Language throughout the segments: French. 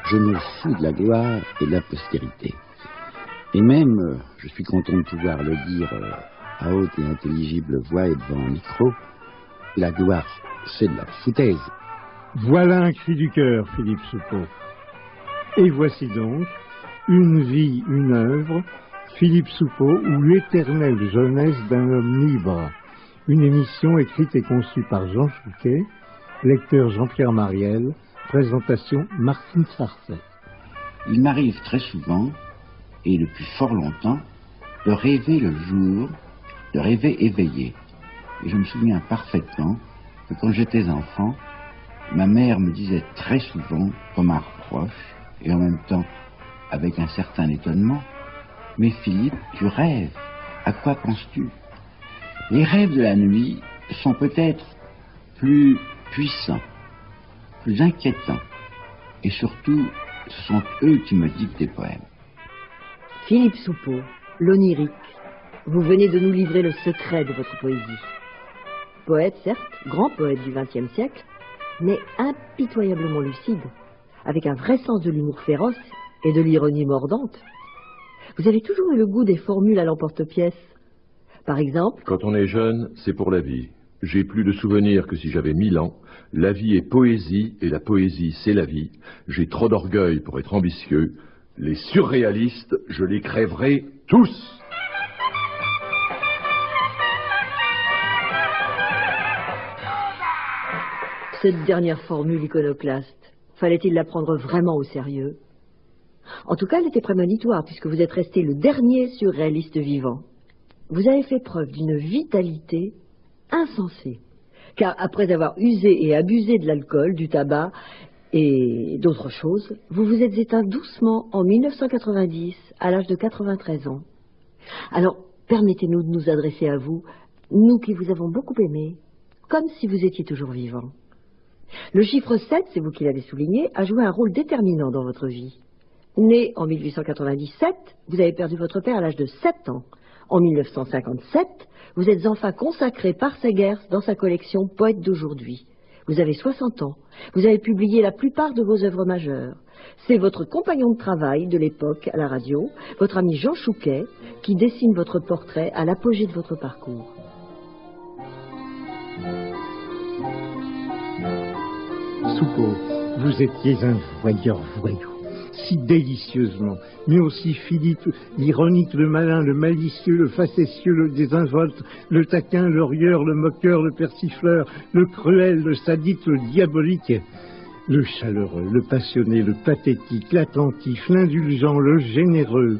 je me fous de la gloire et de la postérité. Et même, je suis content de pouvoir le dire à haute et intelligible voix et devant un micro, la gloire, c'est de la foutaise. Voilà un cri du cœur, Philippe Soupault. Et voici donc Une vie, une œuvre, Philippe Soupault ou l'éternelle jeunesse d'un homme libre. Une émission écrite et conçue par Jean Chouquet, lecteur Jean-Pierre Mariel, présentation Martine Sarcey. Il m'arrive très souvent, et depuis fort longtemps, de rêver le jour, de rêver éveillé. Et je me souviens parfaitement que quand j'étais enfant, ma mère me disait très souvent, comme un reproche, et en même temps avec un certain étonnement, « Mais Philippe, tu rêves, à quoi penses-tu » Les rêves de la nuit sont peut-être plus puissants, plus inquiétants, et surtout, ce sont eux qui me dictent des poèmes. Philippe Soupault, l'onirique, vous venez de nous livrer le secret de votre poésie. Poète, certes, grand poète du XXe siècle, mais impitoyablement lucide, avec un vrai sens de l'humour féroce et de l'ironie mordante. Vous avez toujours eu le goût des formules à l'emporte-pièce. Par exemple... Quand on est jeune, c'est pour la vie. J'ai plus de souvenirs que si j'avais 1000 ans. La vie est poésie, et la poésie, c'est la vie. J'ai trop d'orgueil pour être ambitieux. Les surréalistes, je les crèverai tous. Cette dernière formule iconoclaste, fallait-il la prendre vraiment au sérieux? En tout cas, elle était prémonitoire, puisque vous êtes resté le dernier surréaliste vivant. Vous avez fait preuve d'une vitalité insensée, car après avoir usé et abusé de l'alcool, du tabac et d'autres choses, vous vous êtes éteint doucement en 1990, à l'âge de 93 ans. Alors, permettez-nous de nous adresser à vous, nous qui vous avons beaucoup aimé, comme si vous étiez toujours vivant. Le chiffre 7, c'est vous qui l'avez souligné, a joué un rôle déterminant dans votre vie. Né en 1897, vous avez perdu votre père à l'âge de 7 ans. En 1957, vous êtes enfin consacré par Segers dans sa collection Poètes d'aujourd'hui. Vous avez 60 ans. Vous avez publié la plupart de vos œuvres majeures. C'est votre compagnon de travail de l'époque à la radio, votre ami Jean Chouquet, qui dessine votre portrait à l'apogée de votre parcours. Soupault, vous étiez un voyeur voyou, si délicieusement, mais aussi Philippe, l'ironique, le malin, le malicieux, le facétieux, le désinvolte, le taquin, le rieur, le moqueur, le persifleur, le cruel, le sadique, le diabolique, le chaleureux, le passionné, le pathétique, l'attentif, l'indulgent, le généreux,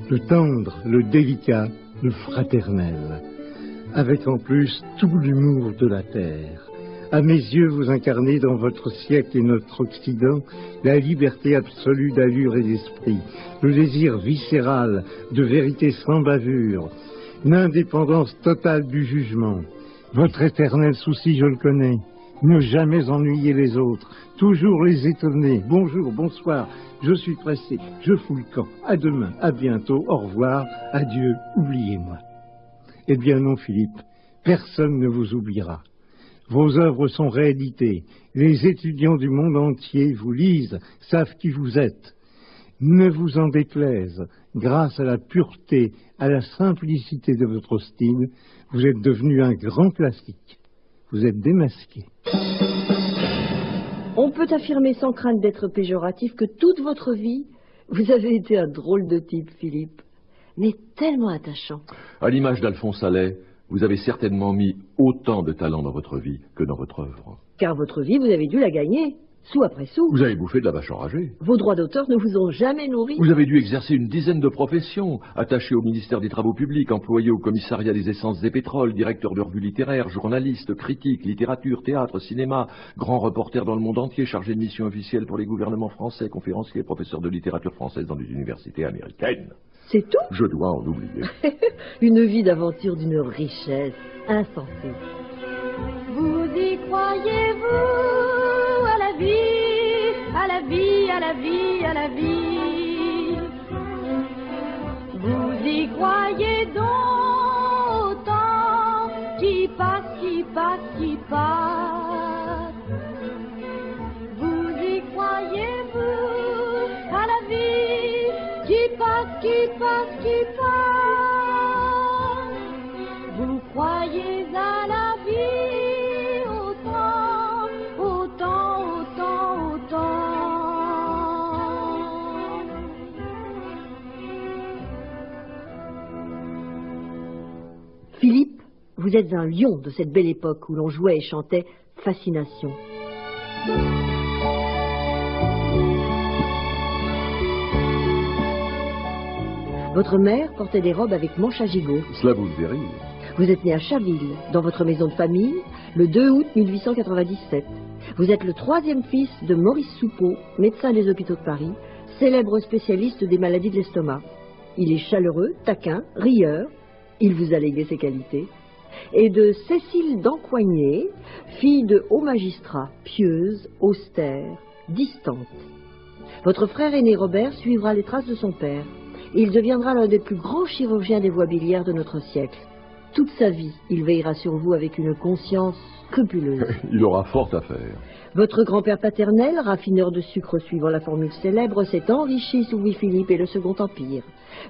le tendre, le délicat, le fraternel, avec en plus tout l'humour de la terre. À mes yeux, vous incarnez dans votre siècle et notre Occident la liberté absolue d'allure et d'esprit, le désir viscéral de vérité sans bavure, l'indépendance totale du jugement. Votre éternel souci, je le connais, ne jamais ennuyer les autres, toujours les étonner. Bonjour, bonsoir, je suis pressé, je fous le camp, à demain, à bientôt, au revoir, adieu, oubliez-moi. Eh bien non, Philippe, personne ne vous oubliera. Vos œuvres sont rééditées. Les étudiants du monde entier vous lisent, savent qui vous êtes. Ne vous en déplaise, grâce à la pureté, à la simplicité de votre style, vous êtes devenu un grand classique. Vous êtes démasqué. On peut affirmer sans crainte d'être péjoratif que toute votre vie, vous avez été un drôle de type, Philippe, mais tellement attachant. À l'image d'Alphonse Allais, vous avez certainement mis autant de talent dans votre vie que dans votre œuvre. Car votre vie, vous avez dû la gagner, sou après sou. Vous avez bouffé de la vache enragée. Vos droits d'auteur ne vous ont jamais nourri. Vous avez dû exercer une dizaine de professions, attaché au ministère des Travaux Publics, employé au commissariat des essences et pétroles, directeur de revue littéraire, journaliste, critique, littérature, théâtre, cinéma, grand reporter dans le monde entier, chargé de mission officielle pour les gouvernements français, conférencier, professeur de littérature française dans des universités américaines. C'est tout? Je dois en oublier. Une vie d'aventure d'une richesse insensée. Vous y croyez-vous à la vie, à la vie, à la vie, à la vie? Vous y croyez donc au temps qui passe, qui passe, qui passe? Vous y croyez-vous Philippe, vous êtes un lion de cette belle époque où l'on jouait et chantait Fascination. Votre mère portait des robes avec manches à gigot. Cela vous le verriez. Vous êtes né à Chaville, dans votre maison de famille, le 2 août 1897. Vous êtes le 3e fils de Maurice Soupeau, médecin des hôpitaux de Paris, célèbre spécialiste des maladies de l'estomac. Il est chaleureux, taquin, rieur, il vous a légué ses qualités. Et de Cécile d'Encoigné, fille de haut magistrat, pieuse, austère, distante. Votre frère aîné Robert suivra les traces de son père. Il deviendra l'un des plus grands chirurgiens des voies biliaires de notre siècle. Toute sa vie, il veillera sur vous avec une conscience scrupuleuse. Il aura fort à faire. Votre grand-père paternel, raffineur de sucre suivant la formule célèbre, s'est enrichi sous Louis-Philippe et le Second Empire.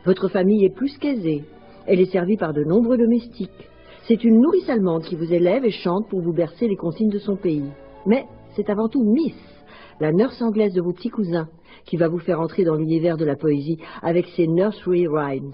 Votre famille est plus qu'aisée. Elle est servie par de nombreux domestiques. C'est une nourrice allemande qui vous élève et chante pour vous bercer les consignes de son pays. Mais c'est avant tout Miss, la nurse anglaise de vos petits cousins, qui va vous faire entrer dans l'univers de la poésie avec ses nursery rhymes.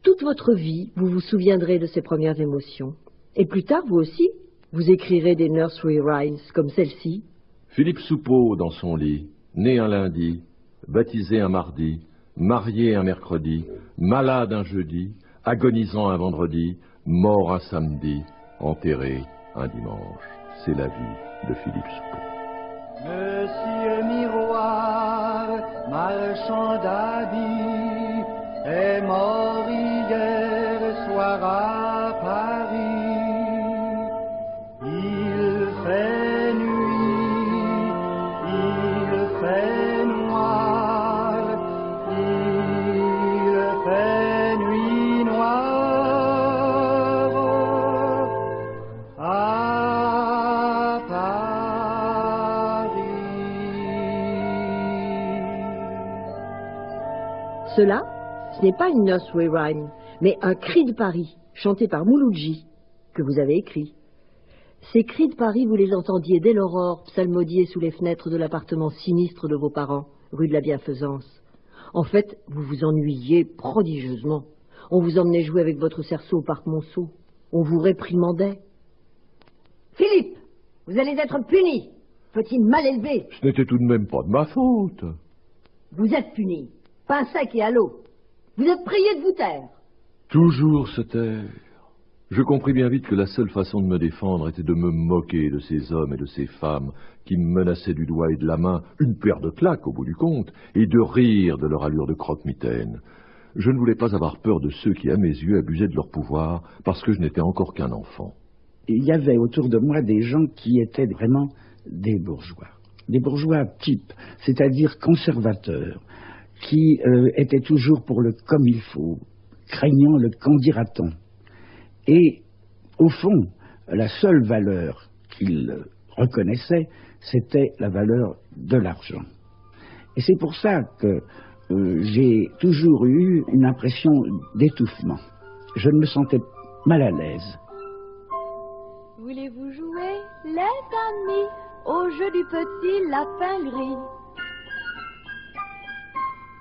Toute votre vie, vous vous souviendrez de ces premières émotions. Et plus tard, vous aussi, vous écrirez des nursery rhymes comme celle-ci. Philippe Soupeau dans son lit, né un lundi, baptisé un mardi, marié un mercredi, malade un jeudi, agonisant un vendredi, mort un samedi, enterré un dimanche. C'est la vie de Philippe Soupeau. Monsieur Miroir, marchand d'habits, est mort hier soir à Paris. Il fait nuit, il fait noir, il fait nuit noire à Paris. Cela, ce n'est pas une nursery rhyme, mais un cri de Paris, chanté par Mouloudji, que vous avez écrit. Ces cris de Paris, vous les entendiez dès l'aurore, psalmodiés sous les fenêtres de l'appartement sinistre de vos parents, rue de la Bienfaisance. En fait, vous vous ennuyiez prodigieusement. On vous emmenait jouer avec votre cerceau au parc Monceau. On vous réprimandait. Philippe, vous allez être puni, petit mal élevé. Ce n'était tout de même pas de ma faute. Vous êtes puni, pain sec et à l'eau. Vous êtes prié de vous taire. Toujours se taire. Je compris bien vite que la seule façon de me défendre était de me moquer de ces hommes et de ces femmes qui me menaçaient du doigt et de la main, une paire de claques au bout du compte, et de rire de leur allure de croque-mitaine. Je ne voulais pas avoir peur de ceux qui, à mes yeux, abusaient de leur pouvoir parce que je n'étais encore qu'un enfant. Il y avait autour de moi des gens qui étaient vraiment des bourgeois types, c'est-à-dire conservateurs, qui étaient toujours pour le comme il faut, craignant le qu'en dira-t-on. Et, au fond, la seule valeur qu'ils reconnaissaient, c'était la valeur de l'argent. Et c'est pour ça que j'ai toujours eu une impression d'étouffement. Je me sentais mal à l'aise. Voulez-vous jouer, les amis, au jeu du petit lapin gris?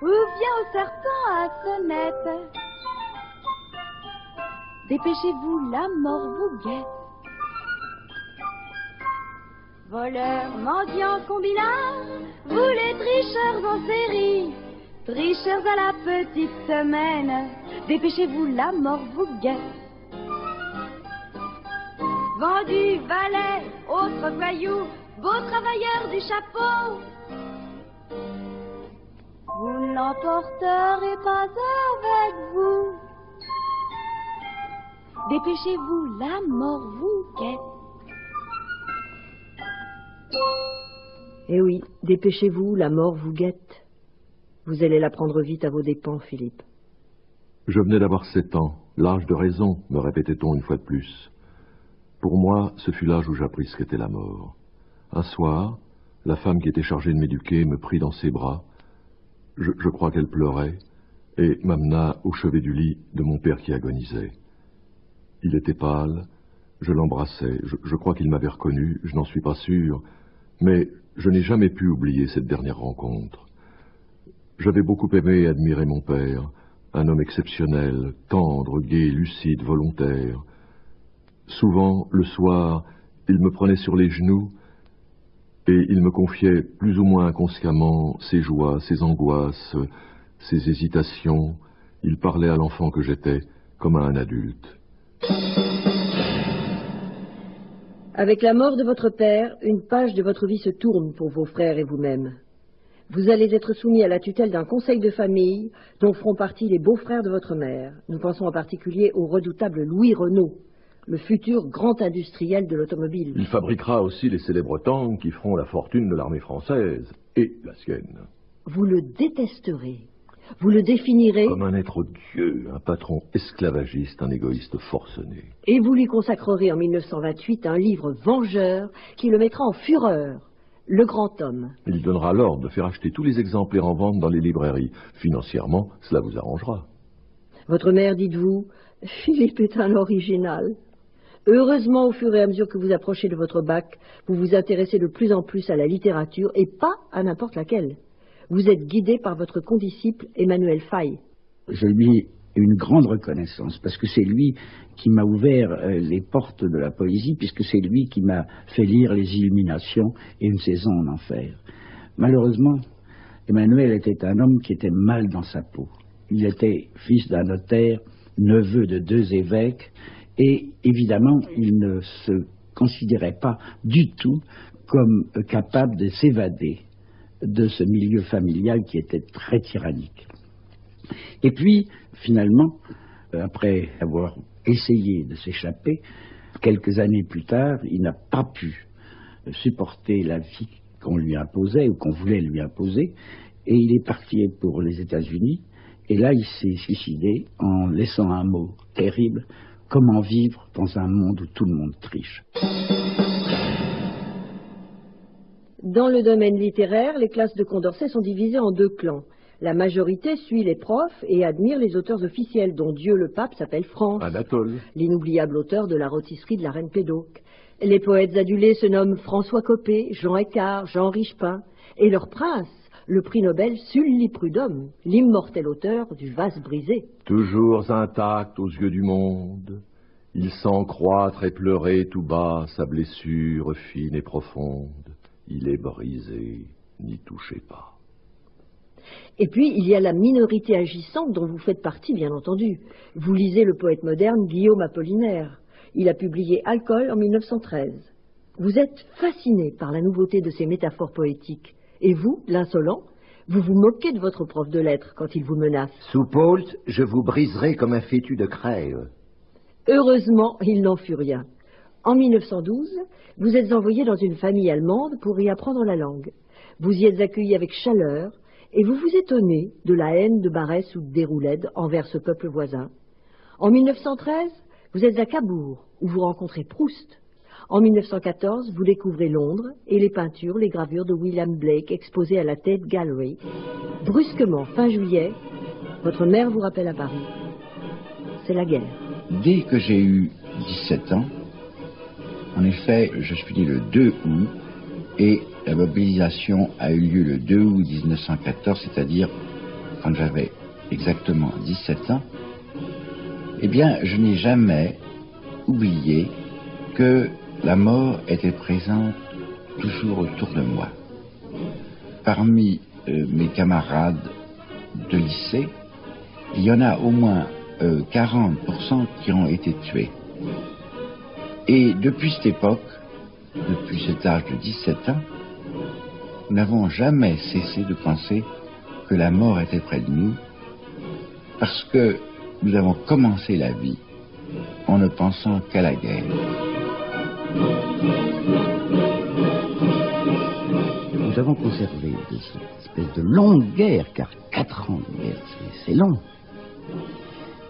Ou bien au serpent à sonnette? Dépêchez-vous, la mort vous guette. Voleurs, mendiants, combinards, vous les tricheurs en série, tricheurs à la petite semaine, dépêchez-vous, la mort vous guette. Vendus, valets, autres voyous, beaux travailleurs du chapeau, vous ne l'emporterez pas avec vous. Dépêchez-vous, la mort vous guette. Eh oui, dépêchez-vous, la mort vous guette. Vous allez la prendre vite à vos dépens, Philippe. Je venais d'avoir 7 ans, l'âge de raison, me répétait-on une fois de plus. Pour moi, ce fut l'âge où j'appris ce qu'était la mort. Un soir, la femme qui était chargée de m'éduquer me prit dans ses bras. Je crois qu'elle pleurait, et m'amena au chevet du lit de mon père qui agonisait. Il était pâle, je l'embrassai, je crois qu'il m'avait reconnu, je n'en suis pas sûr, mais je n'ai jamais pu oublier cette dernière rencontre. J'avais beaucoup aimé et admiré mon père, un homme exceptionnel, tendre, gai, lucide, volontaire. Souvent, le soir, il me prenait sur les genoux et il me confiait plus ou moins inconsciemment ses joies, ses angoisses, ses hésitations. Il parlait à l'enfant que j'étais comme à un adulte. Avec la mort de votre père, une page de votre vie se tourne pour vos frères et vous-même. Vous allez être soumis à la tutelle d'un conseil de famille dont feront partie les beaux-frères de votre mère. Nous pensons en particulier au redoutable Louis Renault, le futur grand industriel de l'automobile. Il fabriquera aussi les célèbres tanks qui feront la fortune de l'armée française et la sienne. Vous le détesterez. Vous le définirez... Comme un être dieu, un patron esclavagiste, un égoïste forcené. Et vous lui consacrerez en 1928 un livre vengeur qui le mettra en fureur, Le Grand Homme. Il donnera l'ordre de faire acheter tous les exemplaires en vente dans les librairies. Financièrement, cela vous arrangera. Votre mère, dites-vous, Philippe est un original. Heureusement, au fur et à mesure que vous approchez de votre bac, vous vous intéressez de plus en plus à la littérature et pas à n'importe laquelle. Vous êtes guidé par votre condisciple Emmanuel Faye. Je lui ai une grande reconnaissance, parce que c'est lui qui m'a ouvert les portes de la poésie, puisque c'est lui qui m'a fait lire Les Illuminations et Une saison en enfer. Malheureusement, Emmanuel était un homme qui était mal dans sa peau. Il était fils d'un notaire, neveu de 2 évêques, et évidemment, il ne se considérait pas du tout comme capable de s'évader de ce milieu familial qui était très tyrannique. Et puis, finalement, après avoir essayé de s'échapper, quelques années plus tard, il n'a pas pu supporter la vie qu'on lui imposait ou qu'on voulait lui imposer, et il est parti pour les États-Unis, et là il s'est suicidé en laissant un mot terrible: comment vivre dans un monde où tout le monde triche. Dans le domaine littéraire, les classes de Condorcet sont divisées en 2 clans. La majorité suit les profs et admire les auteurs officiels, dont Dieu le pape s'appelle France, Anatole, l'inoubliable auteur de la rôtisserie de la Reine Pédoc. Les poètes adulés se nomment François Copé, Jean Écart, Jean Richepin, et leur prince, le prix Nobel Sully Prudhomme, l'immortel auteur du Vase brisé. toujours intact aux yeux du monde, il sent croître et pleurer tout bas sa blessure fine et profonde. Il est brisé, n'y touchez pas. Et puis, il y a la minorité agissante dont vous faites partie, bien entendu. Vous lisez le poète moderne Guillaume Apollinaire. Il a publié Alcool en 1913. Vous êtes fasciné par la nouveauté de ces métaphores poétiques. Et vous, l'insolent, vous vous moquez de votre prof de lettres quand il vous menace. Sous Pault, je vous briserai comme un fétu de crève. Heureusement, il n'en fut rien. En 1912, vous êtes envoyé dans une famille allemande pour y apprendre la langue. Vous y êtes accueilli avec chaleur et vous vous étonnez de la haine de Barès ou de Déroulède envers ce peuple voisin. En 1913, vous êtes à Cabourg, où vous rencontrez Proust. En 1914, vous découvrez Londres et les peintures, les gravures de William Blake exposées à la Tate Gallery. Brusquement, fin juillet, votre mère vous rappelle à Paris. C'est la guerre. Dès que j'ai eu 17 ans, en effet, je suis né le 2 août et la mobilisation a eu lieu le 2 août 1914, c'est-à-dire quand j'avais exactement 17 ans. Eh bien, je n'ai jamais oublié que la mort était présente toujours autour de moi. Parmi mes camarades de lycée, il y en a au moins 40% qui ont été tués. Et depuis cette époque, depuis cet âge de 17 ans, nous n'avons jamais cessé de penser que la mort était près de nous, parce que nous avons commencé la vie en ne pensant qu'à la guerre. Nous avons conservé de cette espèce de longue guerre, car 4 ans de guerre, c'est long,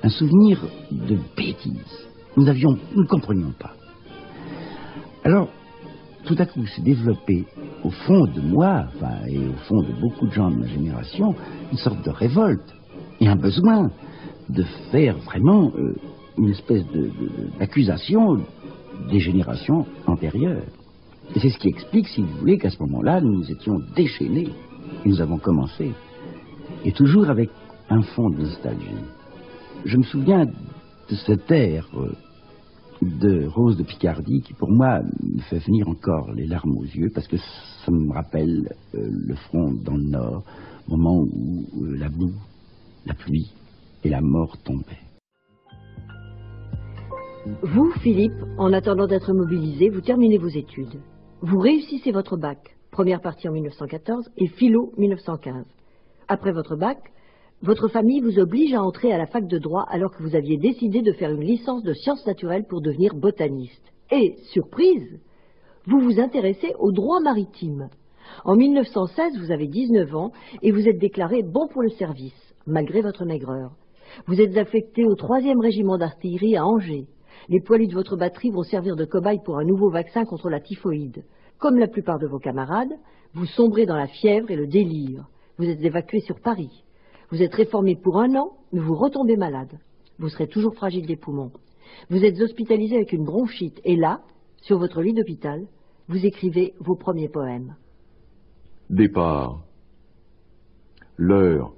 un souvenir de bêtises. Nous ne comprenions pas. Alors, tout à coup, s'est développé au fond de moi, et au fond de beaucoup de gens de ma génération, une sorte de révolte et un besoin de faire vraiment une espèce d'accusation des générations antérieures. Et c'est ce qui explique, si vous voulez, qu'à ce moment-là, nous étions déchaînés et nous avons commencé. Et toujours avec un fond de nostalgie. Je me souviens de cet air de Rose de Picardie qui, pour moi, me fait venir encore les larmes aux yeux parce que ça me rappelle le front dans le nord, au moment où la boue, la pluie et la mort tombaient. Vous, Philippe, en attendant d'être mobilisé, vous terminez vos études. Vous réussissez votre bac, première partie en 1914 et philo 1915. Après votre bac, votre famille vous oblige à entrer à la fac de droit alors que vous aviez décidé de faire une licence de sciences naturelles pour devenir botaniste. Et, surprise, vous vous intéressez au droit maritime. En 1916, vous avez 19 ans et vous êtes déclaré bon pour le service, malgré votre maigreur. Vous êtes affecté au 3e régiment d'artillerie à Angers. Les poilus de votre batterie vont servir de cobaye pour un nouveau vaccin contre la typhoïde. Comme la plupart de vos camarades, vous sombrez dans la fièvre et le délire. Vous êtes évacué sur Paris. Vous êtes réformé pour 1 an, mais vous retombez malade. Vous serez toujours fragile des poumons. Vous êtes hospitalisé avec une bronchite. Et là, sur votre lit d'hôpital, vous écrivez vos premiers poèmes. Départ. L'heure.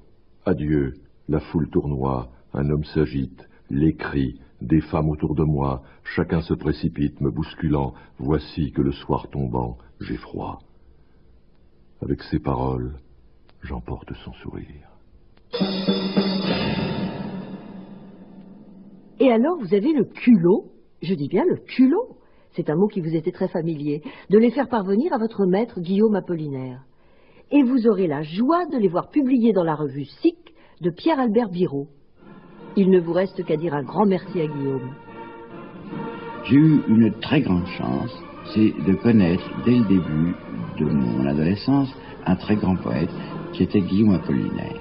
Adieu. La foule tournoie. Un homme s'agite. Les cris. Des femmes autour de moi. Chacun se précipite, me bousculant. Voici que le soir tombant, j'ai froid. Avec ces paroles, j'emporte son sourire. Et alors vous avez le culot, je dis bien le culot, c'est un mot qui vous était très familier, de les faire parvenir à votre maître Guillaume Apollinaire. Et vous aurez la joie de les voir publiés dans la revue SIC de Pierre-Albert Birot. Il ne vous reste qu'à dire un grand merci à Guillaume. J'ai eu une très grande chance, c'est de connaître dès le début de mon adolescence un très grand poète qui était Guillaume Apollinaire.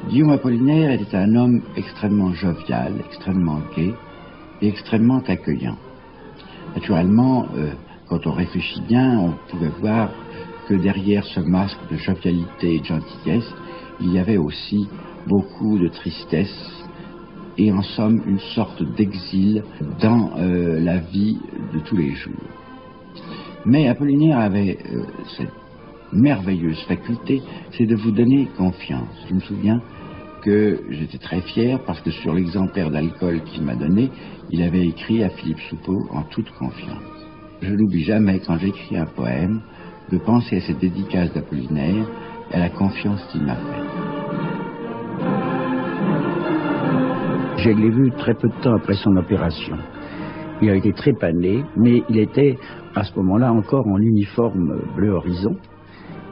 Guillaume Apollinaire était un homme extrêmement jovial, extrêmement gai et extrêmement accueillant. Naturellement, quand on réfléchit bien, on pouvait voir que derrière ce masque de jovialité et de gentillesse, il y avait aussi beaucoup de tristesse et en somme une sorte d'exil dans la vie de tous les jours. Mais Apollinaire avait cette merveilleuse faculté, c'est de vous donner confiance. Je me souviens que j'étais très fier parce que sur l'exemplaire d'alcool qu'il m'a donné, il avait écrit à Philippe Soupeau en toute confiance. Je n'oublie jamais, quand j'écris un poème, de penser à cette dédicace d'Apollinaire et à la confiance qu'il m'a faite. Je l'ai vu très peu de temps après son opération. Il a été trépané, mais il était à ce moment-là encore en uniforme bleu horizon.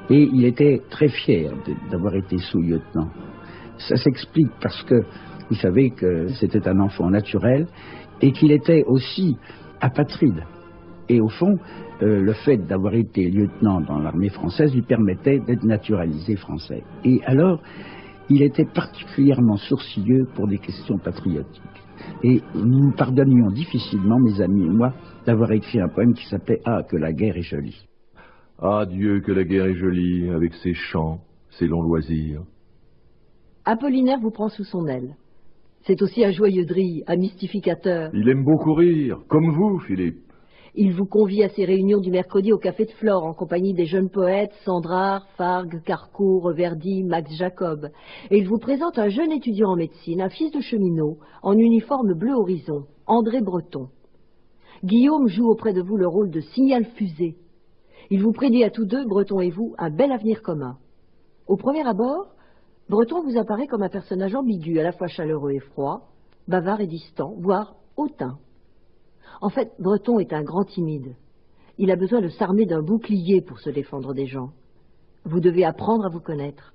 Et il était très fier d'avoir été sous-lieutenant. Ça s'explique parce que vous savez que c'était un enfant naturel et qu'il était aussi apatride. Et au fond, le fait d'avoir été lieutenant dans l'armée française lui permettait d'être naturalisé français. Et alors, il était particulièrement sourcilleux pour des questions patriotiques. Et nous pardonnions difficilement, mes amis et moi, d'avoir écrit un poème qui s'appelait « Ah, que la guerre est jolie ». Ah Dieu, que la guerre est jolie, avec ses chants, ses longs loisirs. Apollinaire vous prend sous son aile. C'est aussi un joyeux drille, un mystificateur. Il aime beaucoup rire, comme vous, Philippe. Il vous convie à ses réunions du mercredi au Café de Flore en compagnie des jeunes poètes Sandrard, Fargue, Carcourt, Reverdy, Max Jacob. Et il vous présente un jeune étudiant en médecine, un fils de cheminot, en uniforme bleu horizon, André Breton. Guillaume joue auprès de vous le rôle de signal fusée. Il vous prédit à tous deux, Breton et vous, un bel avenir commun. Au premier abord, Breton vous apparaît comme un personnage ambigu, à la fois chaleureux et froid, bavard et distant, voire hautain. En fait, Breton est un grand timide. Il a besoin de s'armer d'un bouclier pour se défendre des gens. Vous devez apprendre à vous connaître.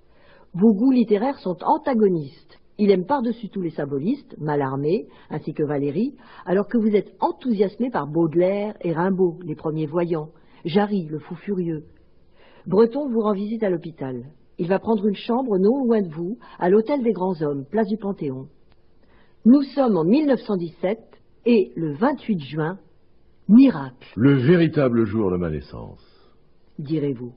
Vos goûts littéraires sont antagonistes. Il aime par-dessus tout les symbolistes, Mallarmé, ainsi que Valéry, alors que vous êtes enthousiasmé par Baudelaire et Rimbaud, les premiers voyants, Jarry, le fou furieux. Breton vous rend visite à l'hôpital. Il va prendre une chambre non loin de vous, à l'hôtel des Grands Hommes, place du Panthéon. Nous sommes en 1917 et le 28 juin, miracle. Le véritable jour de ma naissance. Direz-vous.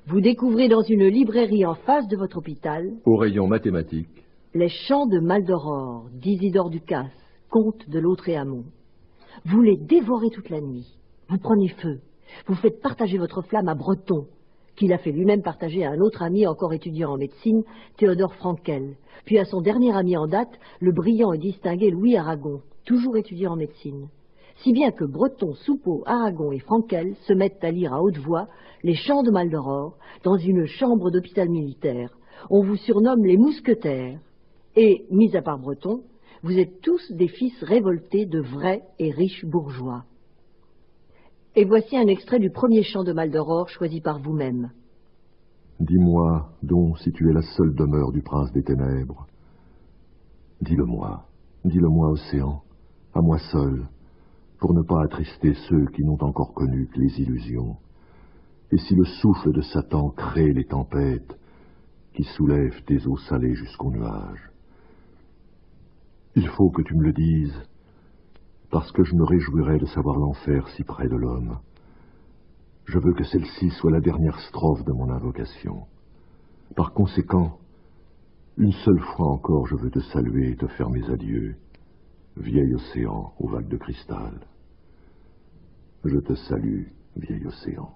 Vous découvrez dans une librairie en face de votre hôpital, au rayon mathématique, les chants de Maldoror, d'Isidore Ducasse, conte de Lautréamont. Vous les dévorez toute la nuit. Vous prenez feu. Vous faites partager votre flamme à Breton, qu'il a fait lui-même partager à un autre ami encore étudiant en médecine, Théodore Frankel, puis à son dernier ami en date, le brillant et distingué Louis Aragon. toujours étudiant en médecine. Si bien que Breton, Soupeau, Aragon et Frankel se mettent à lire à haute voix les chants de Maldoror dans une chambre d'hôpital militaire. On vous surnomme les mousquetaires. Et, mis à part Breton, vous êtes tous des fils révoltés de vrais et riches bourgeois. Et voici un extrait du premier chant de Maldoror choisi par vous-même. Dis-moi, donc, si tu es la seule demeure du prince des ténèbres. Dis-le-moi, océan, à moi seul, pour ne pas attrister ceux qui n'ont encore connu que les illusions. Et si le souffle de Satan crée les tempêtes qui soulèvent tes eaux salées jusqu'aux nuages. Il faut que tu me le dises, parce que je me réjouirais de savoir l'enfer si près de l'homme. Je veux que celle-ci soit la dernière strophe de mon invocation. Par conséquent, une seule fois encore je veux te saluer et te faire mes adieux, vieil océan aux vagues de cristal. Je te salue, vieil océan.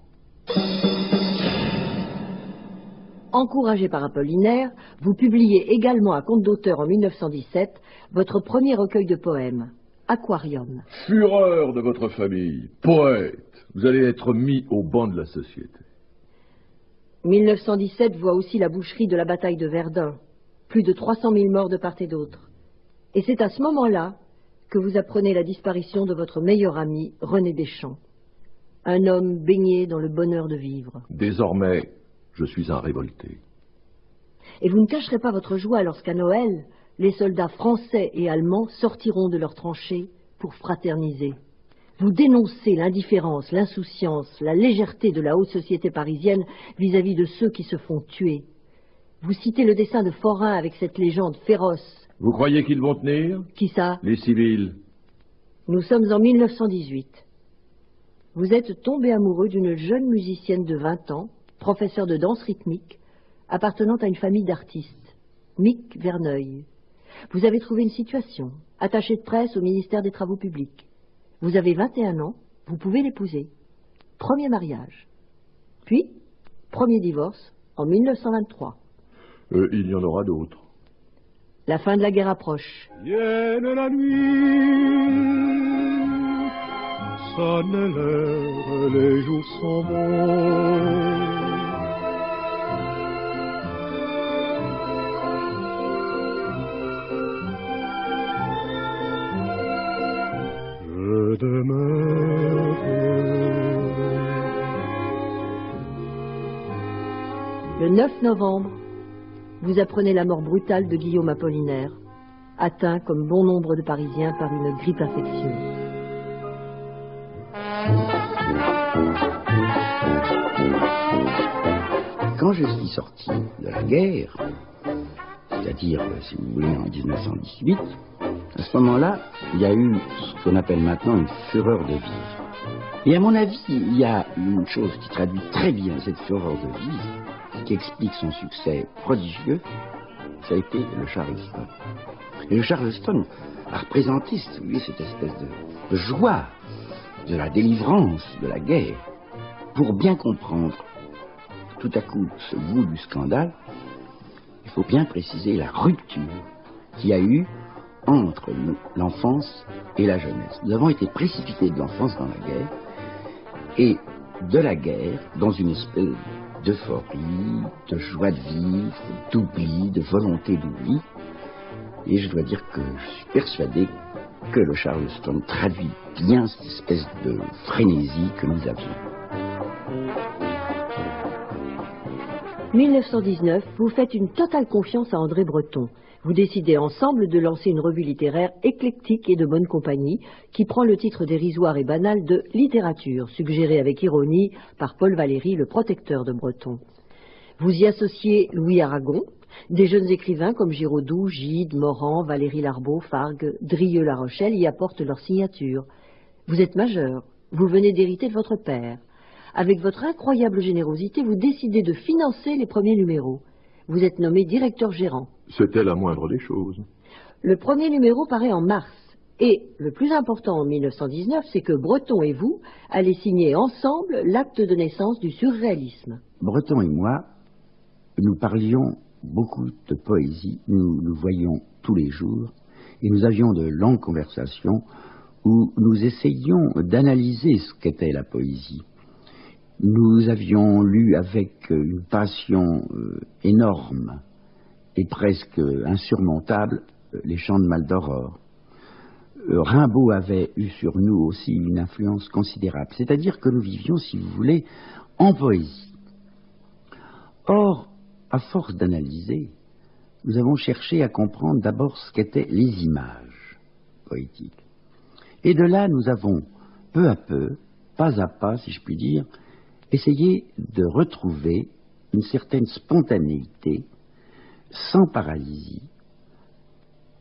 Encouragé par Apollinaire, vous publiez également à compte d'auteur en 1917 votre premier recueil de poèmes, Aquarium. Fureur de votre famille, poète, vous allez être mis au banc de la société. 1917 voit aussi la boucherie de la bataille de Verdun, plus de 300 000 morts de part et d'autre. Et c'est à ce moment-là que vous apprenez la disparition de votre meilleur ami, René Deschamps, un homme baigné dans le bonheur de vivre. Désormais, je suis un révolté. Et vous ne cacherez pas votre joie lorsqu'à Noël, les soldats français et allemands sortiront de leurs tranchées pour fraterniser. Vous dénoncez l'indifférence, l'insouciance, la légèreté de la haute société parisienne vis-à-vis de ceux qui se font tuer. Vous citez le dessin de Forain avec cette légende féroce. Vous croyez qu'ils vont tenir? Qui ça? Les civils. Nous sommes en 1918. Vous êtes tombé amoureux d'une jeune musicienne de 20 ans, professeur de danse rythmique, appartenant à une famille d'artistes, Mick Verneuil. Vous avez trouvé une situation, attaché de presse au ministère des Travaux publics. Vous avez 21 ans, vous pouvez l'épouser. Premier mariage. Puis, premier divorce en 1923. Il y en aura d'autres. La fin de la guerre approche. Vienne la nuit, sonne l'heure, les jours sont bons. Je demeure. Le 9 novembre, vous apprenez la mort brutale de Guillaume Apollinaire, atteint comme bon nombre de Parisiens par une grippe infectieuse. Quand je suis sorti de la guerre, c'est-à-dire, si vous voulez, en 1918, à ce moment-là, il y a eu ce qu'on appelle maintenant une fureur de vivre. Et à mon avis, il y a une chose qui traduit très bien cette fureur de vivre, qui explique son succès prodigieux, ça a été le Charleston. Et le Charleston a représenté, si vous voulez, cette espèce de joie, de la délivrance de la guerre. Pour bien comprendre tout à coup ce goût du scandale, il faut bien préciser la rupture qu'il y a eu entre l'enfance et la jeunesse. Nous avons été précipités de l'enfance dans la guerre et de la guerre dans une espèce d'euphorie, de joie de vivre, d'oubli, de volonté d'oubli. Et je dois dire que je suis persuadé que le Charleston traduit bien cette espèce de frénésie que nous avions. 1919, vous faites une totale confiance à André Breton. Vous décidez ensemble de lancer une revue littéraire éclectique et de bonne compagnie qui prend le titre dérisoire et banal de littérature, suggéré avec ironie par Paul Valéry, le protecteur de Breton. Vous y associez Louis Aragon, des jeunes écrivains comme Giraudoux, Gide, Morand, Valéry Larbaud, Fargue, Drieux-La Rochelle y apportent leur signature. Vous êtes majeur, vous venez d'hériter de votre père. Avec votre incroyable générosité, vous décidez de financer les premiers numéros. Vous êtes nommé directeur gérant. C'était la moindre des choses. Le premier numéro paraît en mars. Et le plus important en 1919, c'est que Breton et vous allez signer ensemble l'acte de naissance du surréalisme. Breton et moi, nous parlions beaucoup de poésie, nous nous voyions tous les jours, Et nous avions de longues conversations où nous essayions d'analyser ce qu'était la poésie. Nous avions lu avec une passion énorme et presque insurmontable les chants de Maldoror. Rimbaud avait eu sur nous aussi une influence considérable, c'est-à-dire que nous vivions, si vous voulez, en poésie. Or, à force d'analyser, nous avons cherché à comprendre d'abord ce qu'étaient les images poétiques. Et de là, nous avons, peu à peu, pas à pas, si je puis dire, essayé de retrouver une certaine spontanéité, sans paralysie,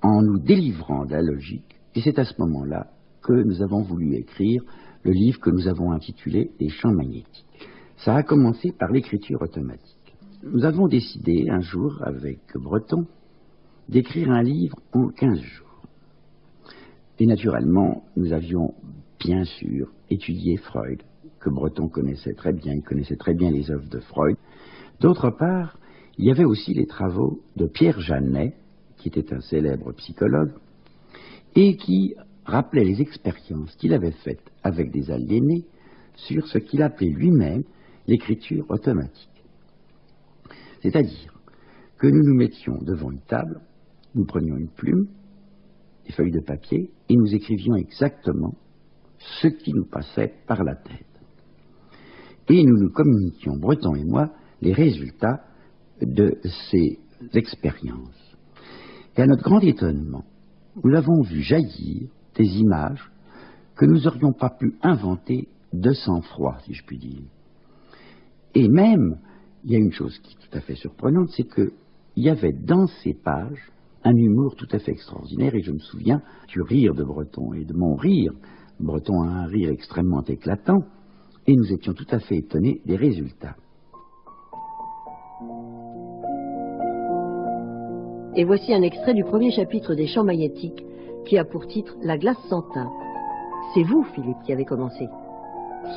en nous délivrant de la logique. Et c'est à ce moment-là que nous avons voulu écrire le livre que nous avons intitulé « Les champs magnétiques ». Ça a commencé par l'écriture automatique. Nous avons décidé un jour, avec Breton, d'écrire un livre en 15 jours. Et naturellement, nous avions bien sûr étudié Freud, que Breton connaissait très bien, il connaissait très bien les œuvres de Freud. D'autre part, il y avait aussi les travaux de Pierre Janet, qui était un célèbre psychologue, et qui rappelait les expériences qu'il avait faites avec des aliénés sur ce qu'il appelait lui-même l'écriture automatique. C'est-à-dire que nous nous mettions devant une table, nous prenions une plume, des feuilles de papier, et nous écrivions exactement ce qui nous passait par la tête. Et nous nous communiquions, Breton et moi, les résultats de ces expériences. Et à notre grand étonnement, nous avons vu jaillir des images que nous n'aurions pas pu inventer de sang-froid, si je puis dire. Et même, il y a une chose qui est tout à fait surprenante, c'est qu'il y avait dans ces pages un humour tout à fait extraordinaire, et je me souviens du rire de Breton et de mon rire. Breton a un rire extrêmement éclatant, et nous étions tout à fait étonnés des résultats. Et voici un extrait du premier chapitre des Champs magnétiques, qui a pour titre « La glace sans teint ». C'est vous, Philippe, qui avez commencé.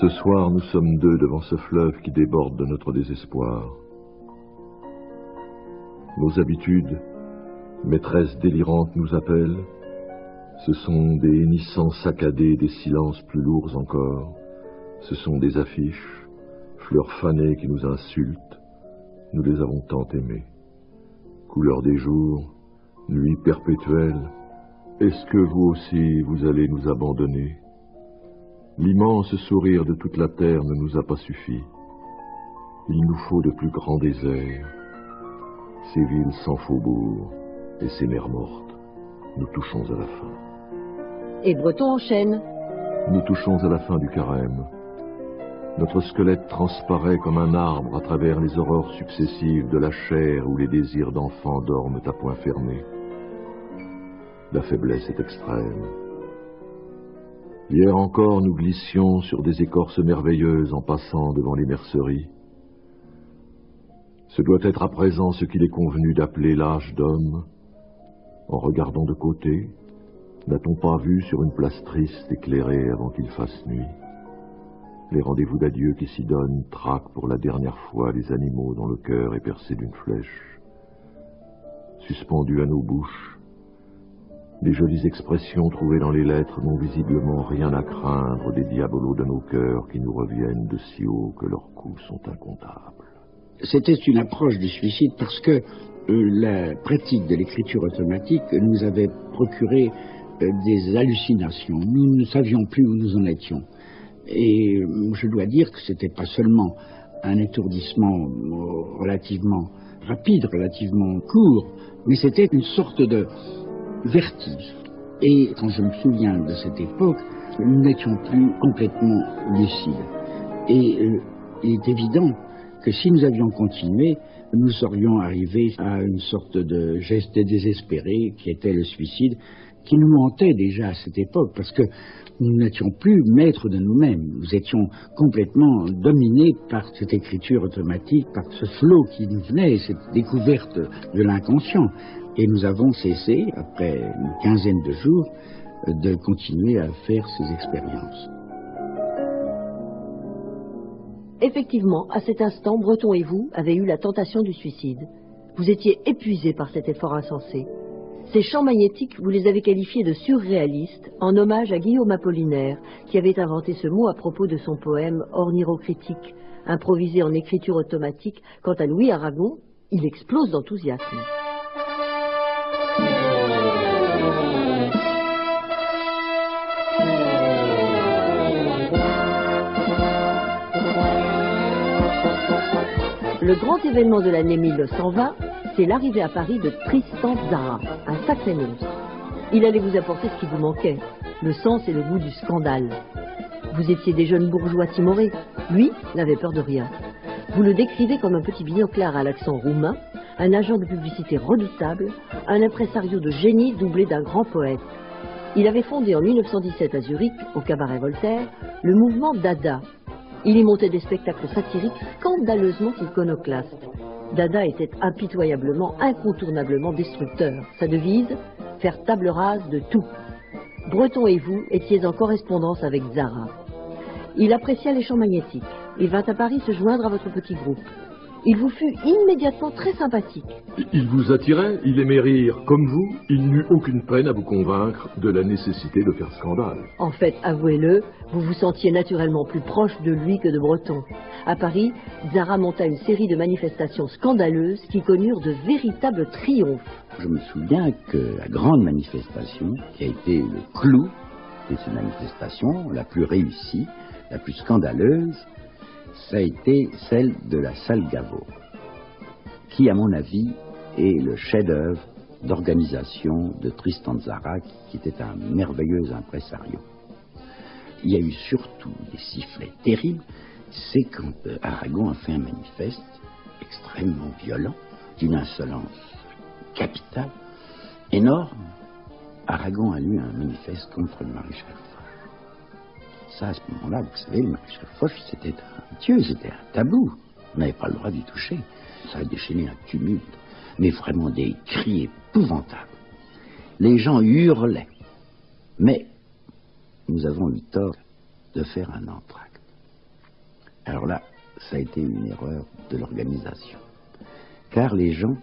Ce soir, nous sommes deux devant ce fleuve qui déborde de notre désespoir. Nos habitudes, maîtresses délirantes, nous appellent. Ce sont des hennissants saccadés, des silences plus lourds encore. Ce sont des affiches, fleurs fanées qui nous insultent. Nous les avons tant aimées. Couleur des jours, nuit perpétuelle. Est-ce que vous aussi, vous allez nous abandonner? L'immense sourire de toute la terre ne nous a pas suffi. Il nous faut de plus grands déserts. Ces villes sans faubourg et ces mers mortes. Nous touchons à la fin. Et Breton enchaîne. Nous touchons à la fin du carême. Notre squelette transparaît comme un arbre à travers les horreurs successives de la chair où les désirs d'enfants dorment à poing fermé. La faiblesse est extrême. Hier encore, nous glissions sur des écorces merveilleuses en passant devant les merceries. Ce doit être à présent ce qu'il est convenu d'appeler l'âge d'homme. En regardant de côté, n'a-t-on pas vu sur une place triste éclairée avant qu'il fasse nuit? Les rendez-vous d'adieu qui s'y donnent traquent pour la dernière fois les animaux dont le cœur est percé d'une flèche. Suspendus à nos bouches, les jolies expressions trouvées dans les lettres n'ont visiblement rien à craindre des diabolos de nos cœurs qui nous reviennent de si haut que leurs coups sont incomptables. C'était une approche du suicide parce que la pratique de l'écriture automatique nous avait procuré des hallucinations. Nous ne savions plus où nous en étions. Et je dois dire que c'était pas seulement un étourdissement relativement rapide, relativement court, mais c'était une sorte de vertige. Et quand je me souviens de cette époque, nous n'étions plus complètement lucides. Et il est évident que si nous avions continué, nous serions arrivés à une sorte de geste désespéré qui était le suicide, qui nous hantait déjà à cette époque, parce que nous n'étions plus maîtres de nous-mêmes. Nous étions complètement dominés par cette écriture automatique, par ce flot qui nous venait, cette découverte de l'inconscient. Et nous avons cessé, après une quinzaine de jours, de continuer à faire ces expériences. Effectivement, à cet instant, Breton et vous avez eu la tentation du suicide. Vous étiez épuisés par cet effort insensé. Ces champs magnétiques, vous les avez qualifiés de surréalistes, en hommage à Guillaume Apollinaire, qui avait inventé ce mot à propos de son poème Ornirocritique, improvisé en écriture automatique. Quant à Louis Aragon, il explose d'enthousiasme. Le grand événement de l'année 1920, c'est l'arrivée à Paris de Tristan Tzara, un sacré monstre. Il allait vous apporter ce qui vous manquait, le sens et le goût du scandale. Vous étiez des jeunes bourgeois timorés, lui n'avait peur de rien. Vous le décrivez comme un petit binoclard à l'accent roumain, un agent de publicité redoutable, un impresario de génie doublé d'un grand poète. Il avait fondé en 1917 à Zurich, au cabaret Voltaire, le mouvement Dada. Il y montait des spectacles satiriques scandaleusement iconoclastes. Dada était impitoyablement, incontournablement destructeur. Sa devise, faire table rase de tout. Breton et vous étiez en correspondance avec Tzara. Il apprécia les champs magnétiques. Il vint à Paris se joindre à votre petit groupe. Il vous fut immédiatement très sympathique. Il vous attirait, il aimait rire. Comme vous, il n'eut aucune peine à vous convaincre de la nécessité de faire scandale. En fait, avouez-le, vous vous sentiez naturellement plus proche de lui que de Breton. À Paris, Tzara monta une série de manifestations scandaleuses qui connurent de véritables triomphes. Je me souviens que la grande manifestation, qui a été le clou de ces manifestations, la plus réussie, la plus scandaleuse, ça a été celle de la salle Gaveau, qui, à mon avis, est le chef-d'œuvre d'organisation de Tristan Tzara, qui était un merveilleux impresario. Il y a eu surtout des sifflets terribles, c'est quand Aragon a fait un manifeste extrêmement violent, d'une insolence capitale, énorme. Aragon a lu un manifeste contre le maréchal Foch. Ça, à ce moment-là, vous savez, le maréchal Foch, c'était un dieu, c'était un tabou. On n'avait pas le droit d'y toucher. Ça a déchaîné un tumulte, mais vraiment des cris épouvantables. Les gens hurlaient. Mais nous avons eu tort de faire un entracte. Alors là, ça a été une erreur de l'organisation. Car les gens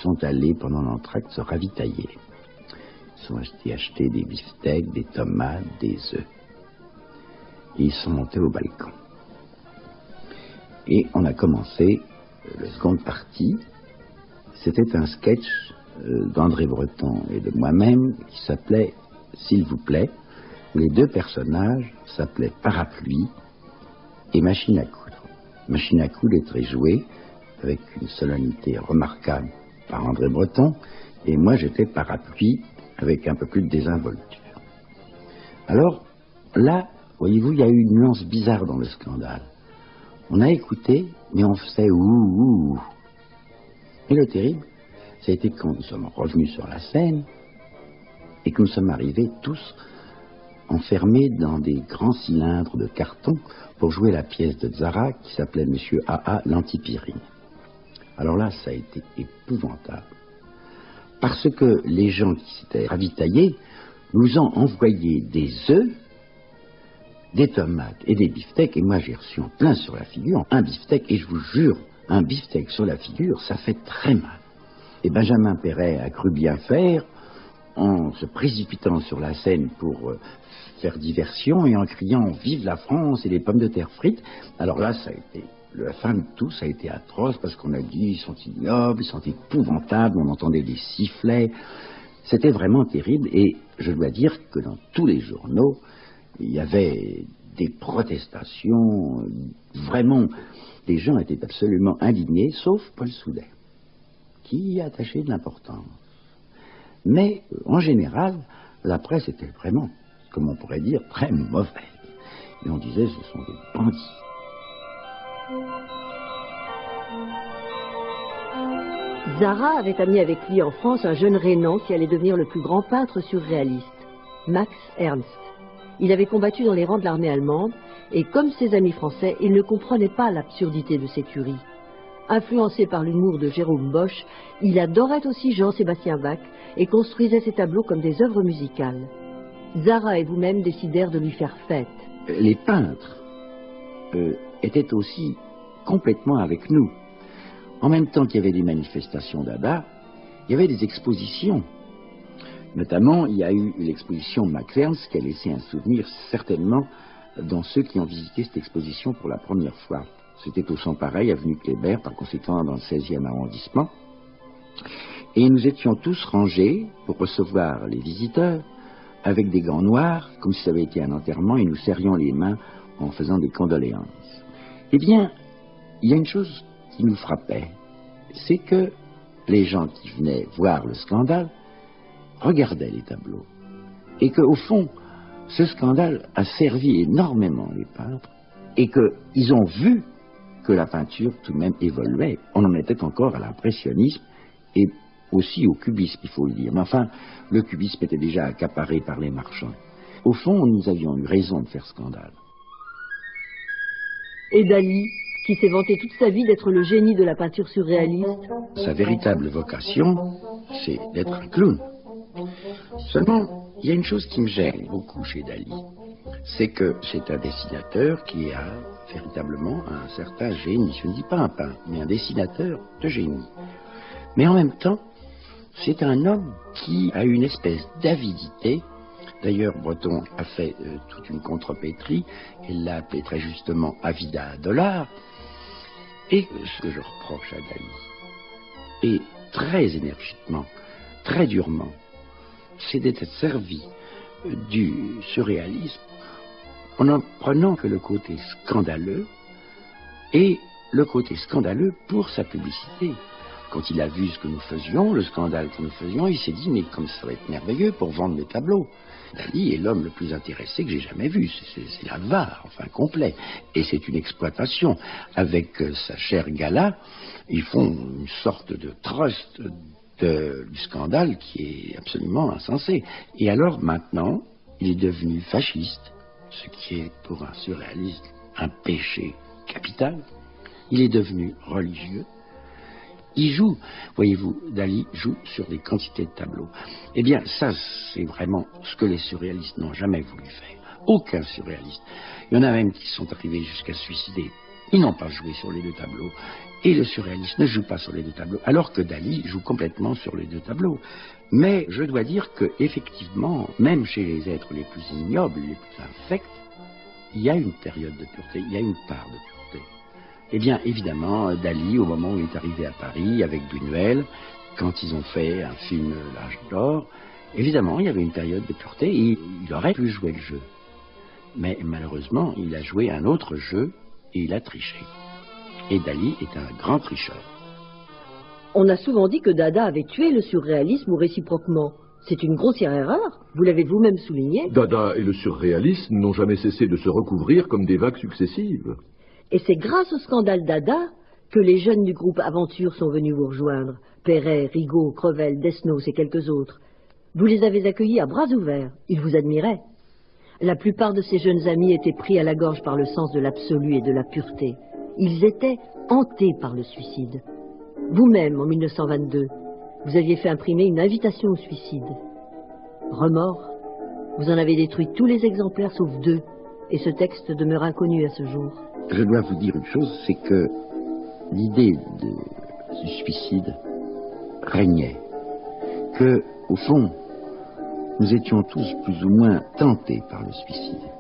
sont allés pendant l'entracte se ravitailler. Ils sont achetés des beefsteaks, des tomates, des œufs. Et ils sont montés au balcon. Et on a commencé le seconde partie. C'était un sketch d'André Breton et de moi-même qui s'appelait « S'il vous plaît ». Les deux personnages s'appelaient Parapluie et Machine à coudre. Machine à coudre est très jouée avec une solennité remarquable par André Breton, et moi j'étais Parapluie avec un peu plus de désinvolture. Alors là, voyez-vous, il y a eu une nuance bizarre dans le scandale. On a écouté, mais on faisait ouh. Et le terrible, ça a été quand nous sommes revenus sur la scène et que nous sommes arrivés tous enfermés dans des grands cylindres de carton pour jouer la pièce de Tzara qui s'appelait Monsieur A.A. l'Antipyrine. Alors là, ça a été épouvantable. Parce que les gens qui s'étaient ravitaillés nous ont envoyé des œufs, des tomates et des beefsteaks, et moi j'ai reçu en plein sur la figure un beefsteak, et je vous jure, un beefsteak sur la figure, ça fait très mal. Et Benjamin Perret a cru bien faire en se précipitant sur la scène pour faire diversion et en criant « Vive la France » et les pommes de terre frites. Alors là, ça a été, la fin de tout, ça a été atroce parce qu'on a dit ils sont ignobles, ils sont épouvantables, on entendait des sifflets. C'était vraiment terrible, et je dois dire que dans tous les journaux, il y avait des protestations, vraiment, les gens étaient absolument indignés, sauf Paul Soudet, qui y attachait de l'importance. Mais, en général, la presse était vraiment, comme on pourrait dire, très mauvaise. Et on disait, ce sont des bandits. Tzara avait amené avec lui en France un jeune Rénan qui allait devenir le plus grand peintre surréaliste, Max Ernst. Il avait combattu dans les rangs de l'armée allemande, et comme ses amis français, il ne comprenait pas l'absurdité de ces tueries. Influencé par l'humour de Jérôme Bosch, il adorait aussi Jean-Sébastien Bach et construisait ses tableaux comme des œuvres musicales. Tzara et vous-même décidèrent de lui faire fête. Les peintres étaient aussi complètement avec nous. En même temps qu'il y avait des manifestations Dada, il y avait des expositions Notamment, il y a eu l'exposition Max Ernst qui a laissé un souvenir certainement dans ceux qui ont visité cette exposition pour la première fois. C'était au Sans Pareil, avenue Kléber, par conséquent dans le 16e arrondissement. Et nous étions tous rangés pour recevoir les visiteurs avec des gants noirs, comme si ça avait été un enterrement, et nous serrions les mains en faisant des condoléances. Eh bien, il y a une chose qui nous frappait, c'est que les gens qui venaient voir le scandale regardaient les tableaux. Et qu'au fond, ce scandale a servi énormément les peintres, et qu'ils ont vu que la peinture tout de même évoluait. On en était encore à l'impressionnisme, et aussi au cubisme, il faut le dire. Mais enfin, le cubisme était déjà accaparé par les marchands. Au fond, nous avions eu raison de faire scandale. Et Dali, qui s'est vanté toute sa vie d'être le génie de la peinture surréaliste. Sa véritable vocation, c'est d'être un clown. Seulement, il y a une chose qui me gêne beaucoup chez Dali. C'est que c'est un dessinateur qui a véritablement un certain génie. Je ne dis pas un peintre, mais un dessinateur de génie. Mais en même temps, c'est un homme qui a une espèce d'avidité. D'ailleurs, Breton a fait toute une contrepétrie. Il l'a appelé très justement Avida $. Et ce que je reproche à Dali, et très énergiquement, très durement, c'est d'être servi du surréalisme en n'en prenant que le côté scandaleux, et le côté scandaleux pour sa publicité. Quand il a vu ce que nous faisions, le scandale que nous faisions, il s'est dit, mais comme ça va être merveilleux pour vendre mes tableaux. Dali est l'homme le plus intéressé que j'ai jamais vu. C'est l'avare, enfin, complet. Et c'est une exploitation. Avec sa chère Gala, ils font une sorte de trust du scandale qui est absolument insensé. Et alors, maintenant, il est devenu fasciste, ce qui est pour un surréaliste un péché capital. Il est devenu religieux. Il joue, voyez-vous, Dali joue sur des quantités de tableaux. Eh bien, ça, c'est vraiment ce que les surréalistes n'ont jamais voulu faire. Aucun surréaliste. Il y en a même qui sont arrivés jusqu'à se suicider. Ils n'ont pas joué sur les deux tableaux. Et le surréaliste ne joue pas sur les deux tableaux, alors que Dali joue complètement sur les deux tableaux. Mais je dois dire que, effectivement, même chez les êtres les plus ignobles, les plus infects, il y a une période de pureté, il y a une part de pureté. Eh bien, évidemment, Dali, au moment où il est arrivé à Paris avec Buñuel, quand ils ont fait un film L'Âge d'Or, évidemment, il y avait une période de pureté et il aurait pu jouer le jeu. Mais malheureusement, il a joué un autre jeu et il a triché. Et Dali est un grand tricheur. On a souvent dit que Dada avait tué le surréalisme ou réciproquement. C'est une grossière erreur, vous l'avez vous-même souligné. Dada et le surréalisme n'ont jamais cessé de se recouvrir comme des vagues successives. Et c'est grâce au scandale Dada que les jeunes du groupe Aventure sont venus vous rejoindre. Perret, Rigaud, Crevel, Desnos et quelques autres. Vous les avez accueillis à bras ouverts. Ils vous admiraient. La plupart de ces jeunes amis étaient pris à la gorge par le sens de l'absolu et de la pureté. Ils étaient hantés par le suicide. Vous-même, en 1922, vous aviez fait imprimer une invitation au suicide. Remords, vous en avez détruit tous les exemplaires sauf 2, et ce texte demeure inconnu à ce jour. Je dois vous dire une chose, c'est que l'idée du suicide régnait. Que, au fond, nous étions tous plus ou moins tentés par le suicide.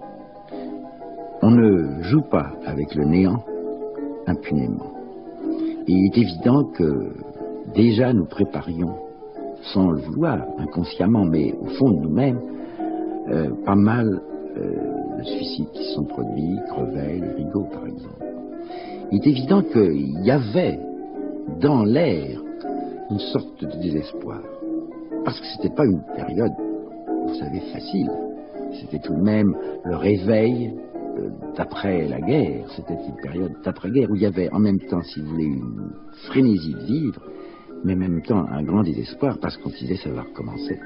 On ne joue pas avec le néant impunément. Et il est évident que déjà nous préparions, sans le vouloir, inconsciemment, mais au fond de nous-mêmes, pas mal de suicides qui se sont produits, Crevel et Rigaud par exemple. Il est évident qu'il y avait dans l'air une sorte de désespoir. Parce que c'était pas une période, vous savez, facile. C'était tout de même le réveil d'après la guerre. C'était une période d'après-guerre où il y avait en même temps, si vous voulez, une frénésie de vivre, mais en même temps un grand désespoir parce qu'on disait ça va recommencer.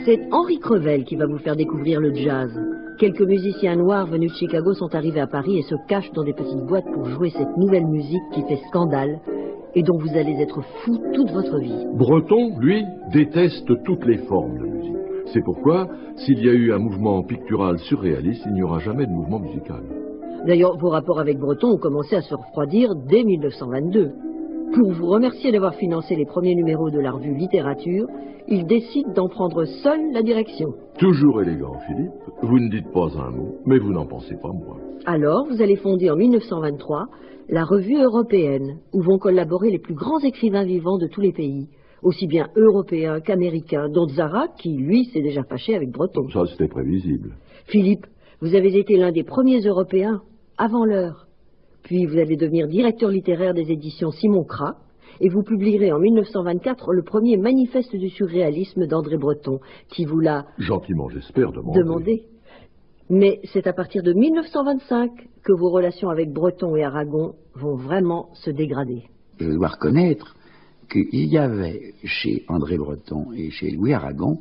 C'est Henri Crevel qui va vous faire découvrir le jazz. Quelques musiciens noirs venus de Chicago sont arrivés à Paris et se cachent dans des petites boîtes pour jouer cette nouvelle musique qui fait scandale et dont vous allez être fou toute votre vie. Breton, lui, déteste toutes les formes de musique. C'est pourquoi, s'il y a eu un mouvement pictural surréaliste, il n'y aura jamais de mouvement musical. D'ailleurs, vos rapports avec Breton ont commencé à se refroidir dès 1922. Pour vous remercier d'avoir financé les premiers numéros de la revue Littérature, il décide d'en prendre seul la direction. Toujours élégant, Philippe. Vous ne dites pas un mot, mais vous n'en pensez pas moins. Alors, vous allez fonder en 1923 la Revue européenne, où vont collaborer les plus grands écrivains vivants de tous les pays, aussi bien européens qu'américains, dont Zara, qui, lui, s'est déjà fâché avec Breton. Ça, c'était prévisible. Philippe, vous avez été l'un des premiers Européens, avant l'heure. Puis vous allez devenir directeur littéraire des éditions Simon Crat, et vous publierez en 1924 le premier manifeste du surréalisme d'André Breton, qui vous l'a... Gentiment, j'espère, demandé. Mais c'est à partir de 1925 que vos relations avec Breton et Aragon vont vraiment se dégrader. Je dois reconnaître qu'il y avait chez André Breton et chez Louis Aragon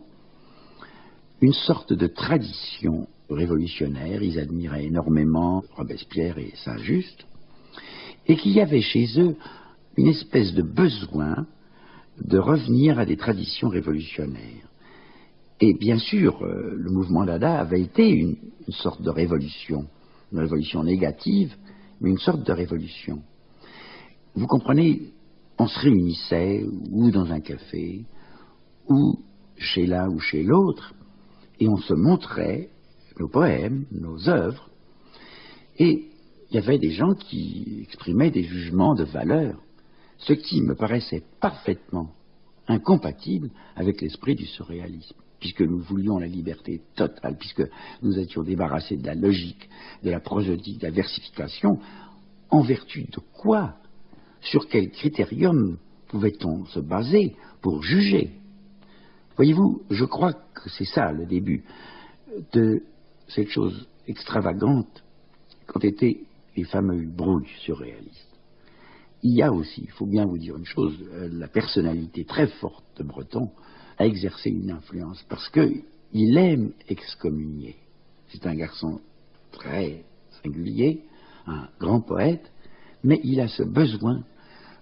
une sorte de tradition révolutionnaire. Ils admiraient énormément Robespierre et Saint-Just, et qu'il y avait chez eux une espèce de besoin de revenir à des traditions révolutionnaires. Et bien sûr, le mouvement Dada avait été une sorte de révolution, une révolution négative, mais une sorte de révolution. Vous comprenez, on se réunissait ou dans un café, ou chez l'un ou chez l'autre, et on se montrait nos poèmes, nos œuvres, et il y avait des gens qui exprimaient des jugements de valeur, ce qui me paraissait parfaitement incompatible avec l'esprit du surréalisme, puisque nous voulions la liberté totale, puisque nous étions débarrassés de la logique, de la prosodie, de la versification. En vertu de quoi? Sur quel critérium pouvait-on se baser pour juger? Voyez-vous, je crois que c'est ça le début de cette chose extravagante qu'ont été les fameux brouilles surréalistes. Il y a aussi, il faut bien vous dire une chose, la personnalité très forte de Breton a exercé une influence parce qu'il aime excommunier. C'est un garçon très singulier, un grand poète, mais il a ce besoin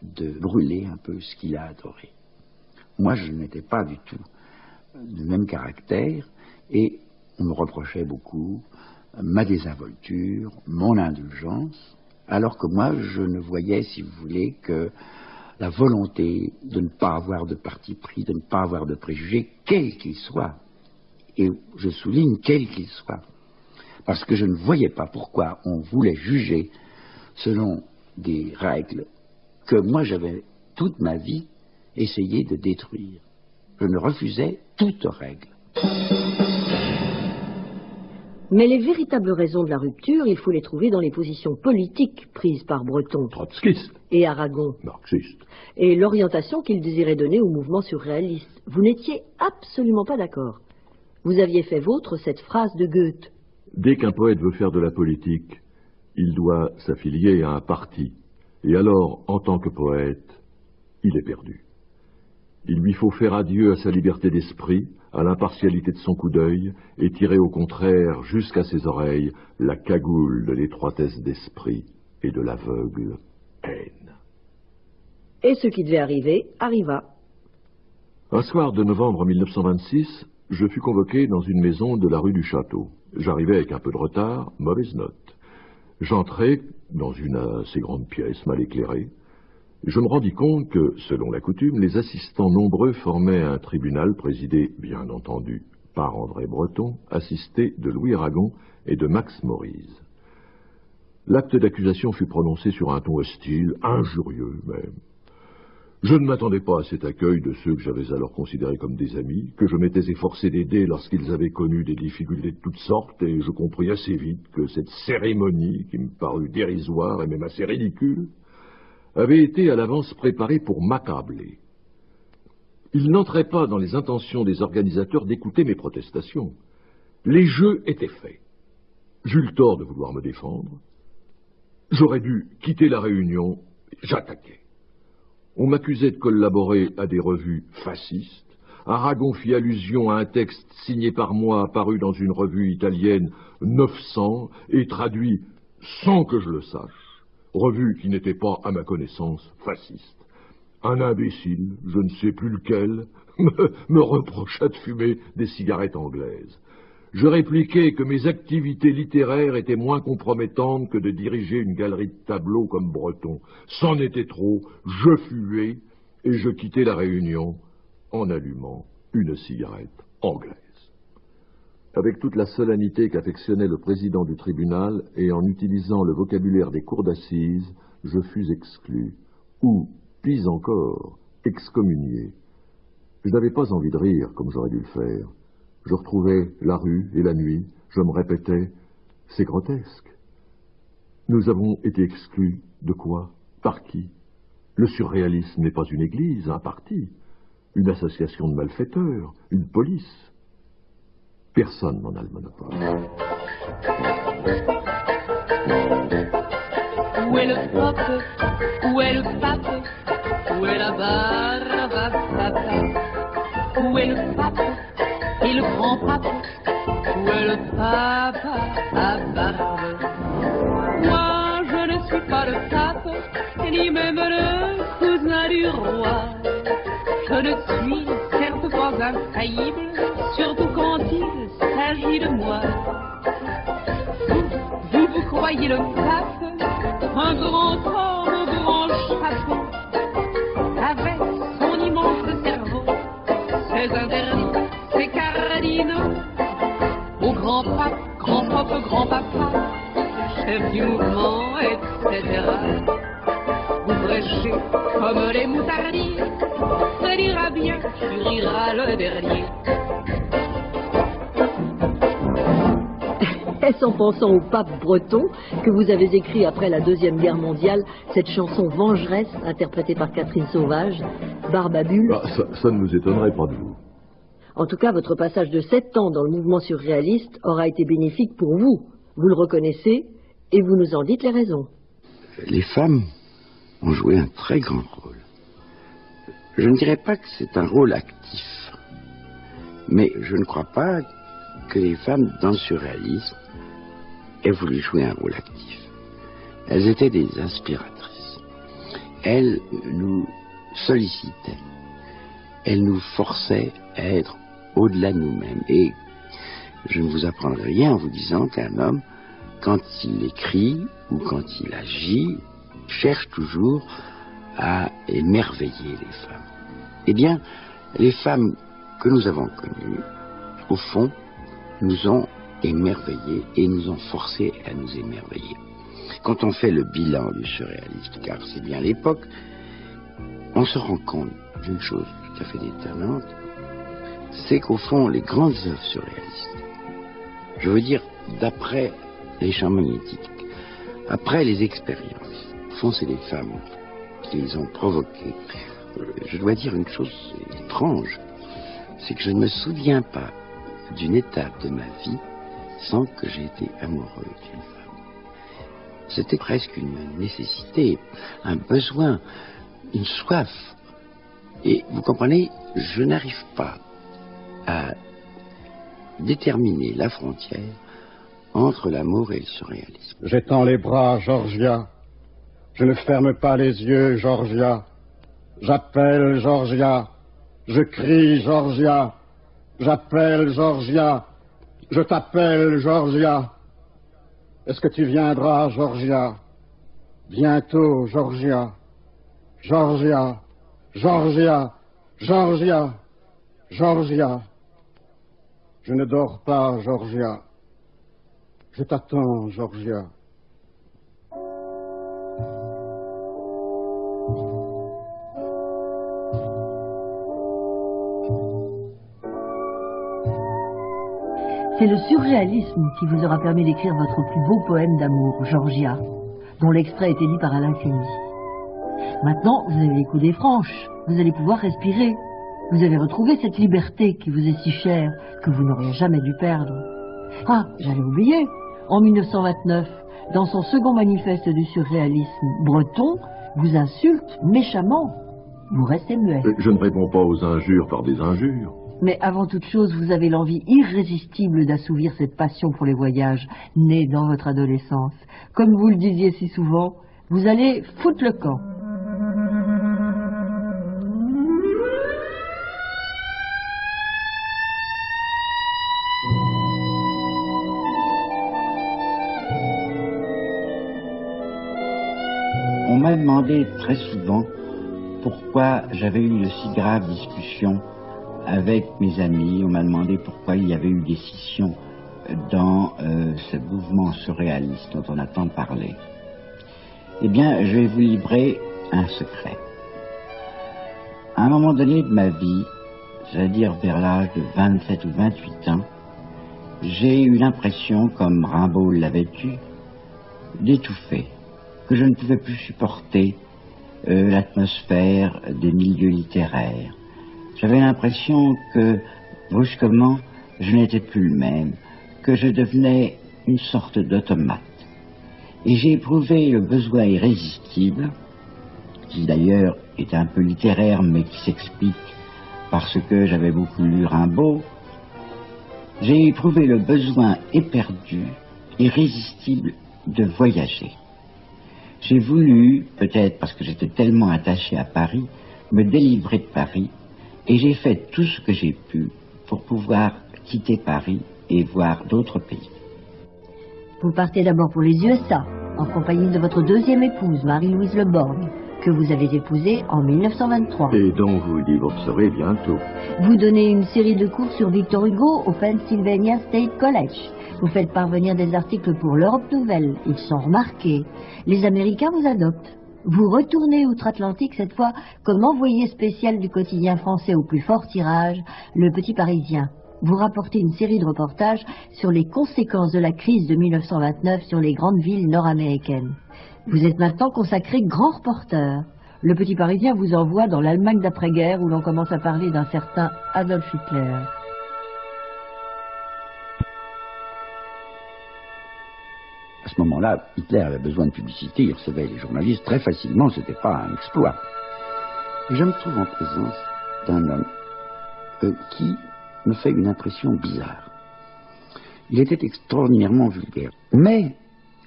de brûler un peu ce qu'il a adoré. Moi, je n'étais pas du tout du même caractère et on me reprochait beaucoup ma désinvolture, mon indulgence, alors que moi, je ne voyais, si vous voulez, que la volonté de ne pas avoir de parti pris, de ne pas avoir de préjugés, quel qu'il soit. Et je souligne quel qu'il soit. Parce que je ne voyais pas pourquoi on voulait juger selon des règles que moi j'avais toute ma vie essayé de détruire. Je ne refusais toute règle. Mais les véritables raisons de la rupture, il faut les trouver dans les positions politiques prises par Breton Trotskiste et Aragon, marxiste, et l'orientation qu'il désirait donner au mouvement surréaliste. Vous n'étiez absolument pas d'accord. Vous aviez fait vôtre cette phrase de Goethe. Dès qu'un poète veut faire de la politique, il doit s'affilier à un parti. Et alors, en tant que poète, il est perdu. Il lui faut faire adieu à sa liberté d'esprit, à l'impartialité de son coup d'œil, et tirer au contraire jusqu'à ses oreilles la cagoule de l'étroitesse d'esprit et de l'aveugle haine. Et ce qui devait arriver, arriva. Un soir de novembre 1926, je fus convoqué dans une maison de la rue du Château. J'arrivais avec un peu de retard, mauvaise note. J'entrai dans une assez grande pièce, mal éclairée. Je me rendis compte que, selon la coutume, les assistants nombreux formaient un tribunal présidé, bien entendu, par André Breton, assisté de Louis Aragon et de Max Morise. L'acte d'accusation fut prononcé sur un ton hostile, injurieux même. Je ne m'attendais pas à cet accueil de ceux que j'avais alors considérés comme des amis, que je m'étais efforcé d'aider lorsqu'ils avaient connu des difficultés de toutes sortes, et je compris assez vite que cette cérémonie, qui me parut dérisoire et même assez ridicule, avait été à l'avance préparée pour m'accabler. Il n'entrait pas dans les intentions des organisateurs d'écouter mes protestations. Les jeux étaient faits. J'eus le tort de vouloir me défendre. J'aurais dû quitter la réunion. J'attaquais. On m'accusait de collaborer à des revues fascistes. Aragon fit allusion à un texte signé par moi, apparu dans une revue italienne 900 et traduit sans que je le sache. Revue qui n'était pas, à ma connaissance, fasciste. Un imbécile, je ne sais plus lequel, me reprocha de fumer des cigarettes anglaises. Je répliquai que mes activités littéraires étaient moins compromettantes que de diriger une galerie de tableaux comme Breton. C'en était trop, je fus et je quittai la réunion en allumant une cigarette anglaise. Avec toute la solennité qu'affectionnait le président du tribunal et en utilisant le vocabulaire des cours d'assises, je fus exclu, ou, pis encore, excommunié. Je n'avais pas envie de rire comme j'aurais dû le faire. Je retrouvais la rue et la nuit, je me répétais, c'est grotesque. Nous avons été exclus de quoi? Par qui? Le surréalisme n'est pas une église, un parti, une association de malfaiteurs, une police. Personne n'en a le monopole. Où est le pape? Où est le pape? Où est la barbe à papa? Où est le pape et le grand pape? Où est le papa à barbe? Moi, je ne suis pas le pape, ni même le cousin du roi. Je ne suis certes pas infaillible, surtout quand il s'agit de moi. Vous croyez le pape, un grand homme au grand chapeau, avec son immense cerveau, ses interdits, ses cardinaux, au grand pape, grand papa, chef du mouvement, etc. Vous prêchez comme les moutardiers, ça ira bien, tu riras le dernier. Est-ce en pensant au pape breton que vous avez écrit après la Deuxième Guerre mondiale cette chanson vengeresse interprétée par Catherine Sauvage, Barbabule? Ça ne nous étonnerait pas de vous. En tout cas, votre passage de 7 ans dans le mouvement surréaliste aura été bénéfique pour vous. Vous le reconnaissez et vous nous en dites les raisons. Les femmes ont joué un très grand rôle. Je ne dirais pas que c'est un rôle actif, mais je ne crois pas que les femmes dans le surréalisme aient voulu jouer un rôle actif. Elles étaient des inspiratrices. Elles nous sollicitaient. Elles nous forçaient à être au-delà de nous-mêmes. Et je ne vous apprendrai rien en vous disant qu'un homme, quand il écrit ou quand il agit, cherche toujours à émerveiller les femmes. Eh bien, les femmes que nous avons connues, au fond, nous ont émerveillés et nous ont forcés à nous émerveiller. Quand on fait le bilan du surréaliste, car c'est bien l'époque, on se rend compte d'une chose tout à fait détonnante, c'est qu'au fond, les grandes œuvres surréalistes, je veux dire, d'après les champs magnétiques, après les expériences, au fond, c'est les femmes qui les ont provoquées. Je dois dire une chose étrange, c'est que je ne me souviens pas d'une étape de ma vie sans que j'ai été amoureux d'une femme. C'était presque une nécessité, un besoin, une soif. Et vous comprenez, je n'arrive pas à déterminer la frontière entre l'amour et le surréalisme. J'étends les bras, Georgia. Je ne ferme pas les yeux, Georgia. J'appelle Georgia. Je crie, Georgia. J'appelle Georgia. Je t'appelle, Georgia. Est-ce que tu viendras, Georgia? Bientôt, Georgia. Georgia. Georgia. Georgia. Georgia. Je ne dors pas, Georgia. Je t'attends, Georgia. C'est le surréalisme qui vous aura permis d'écrire votre plus beau poème d'amour, Georgia, dont l'extrait a été lu par Alain Clémy. Maintenant, vous avez les coudées franches, vous allez pouvoir respirer. Vous avez retrouvé cette liberté qui vous est si chère, que vous n'auriez jamais dû perdre. Ah, j'allais oublier, en 1929, dans son second manifeste du surréalisme, Breton vous insulte méchamment. Vous restez muet. Je ne réponds pas aux injures par des injures. Mais avant toute chose, vous avez l'envie irrésistible d'assouvir cette passion pour les voyages, née dans votre adolescence. Comme vous le disiez si souvent, vous allez foutre le camp. m'a demandé très souvent pourquoi j'avais eu de si graves discussions avec mes amis. On m'a demandé pourquoi il y avait eu des scissions dans ce mouvement surréaliste dont on a tant parlé. Eh bien, je vais vous livrer un secret. À un moment donné de ma vie, c'est-à-dire vers l'âge de 27 ou 28 ans, j'ai eu l'impression, comme Rimbaud l'avait eu, d'étouffer, que je ne pouvais plus supporter l'atmosphère des milieux littéraires. J'avais l'impression que, brusquement, je n'étais plus le même, que je devenais une sorte d'automate. Et j'ai éprouvé le besoin irrésistible, qui d'ailleurs est un peu littéraire, mais qui s'explique parce que j'avais beaucoup lu Rimbaud. J'ai éprouvé le besoin éperdu, irrésistible de voyager. J'ai voulu, peut-être parce que j'étais tellement attaché à Paris, me délivrer de Paris, et j'ai fait tout ce que j'ai pu pour pouvoir quitter Paris et voir d'autres pays. Vous partez d'abord pour les USA, en compagnie de votre deuxième épouse, Marie-Louise Le Borgne, que vous avez épousée en 1923. Et dont vous divorcerez bientôt. Vous donnez une série de cours sur Victor Hugo au Pennsylvania State College. Vous faites parvenir des articles pour l'Europe Nouvelle. Ils sont remarqués. Les Américains vous adoptent. Vous retournez outre-Atlantique, cette fois comme envoyé spécial du quotidien français au plus fort tirage, Le Petit Parisien. Vous rapportez une série de reportages sur les conséquences de la crise de 1929 sur les grandes villes nord-américaines. Vous êtes maintenant consacré grand reporter. Le Petit Parisien vous envoie dans l'Allemagne d'après-guerre où l'on commence à parler d'un certain Adolf Hitler. À ce moment-là, Hitler avait besoin de publicité, il recevait les journalistes très facilement, c'était pas un exploit. Et je me trouve en présence d'un homme qui me fait une impression bizarre. Il était extraordinairement vulgaire. Mais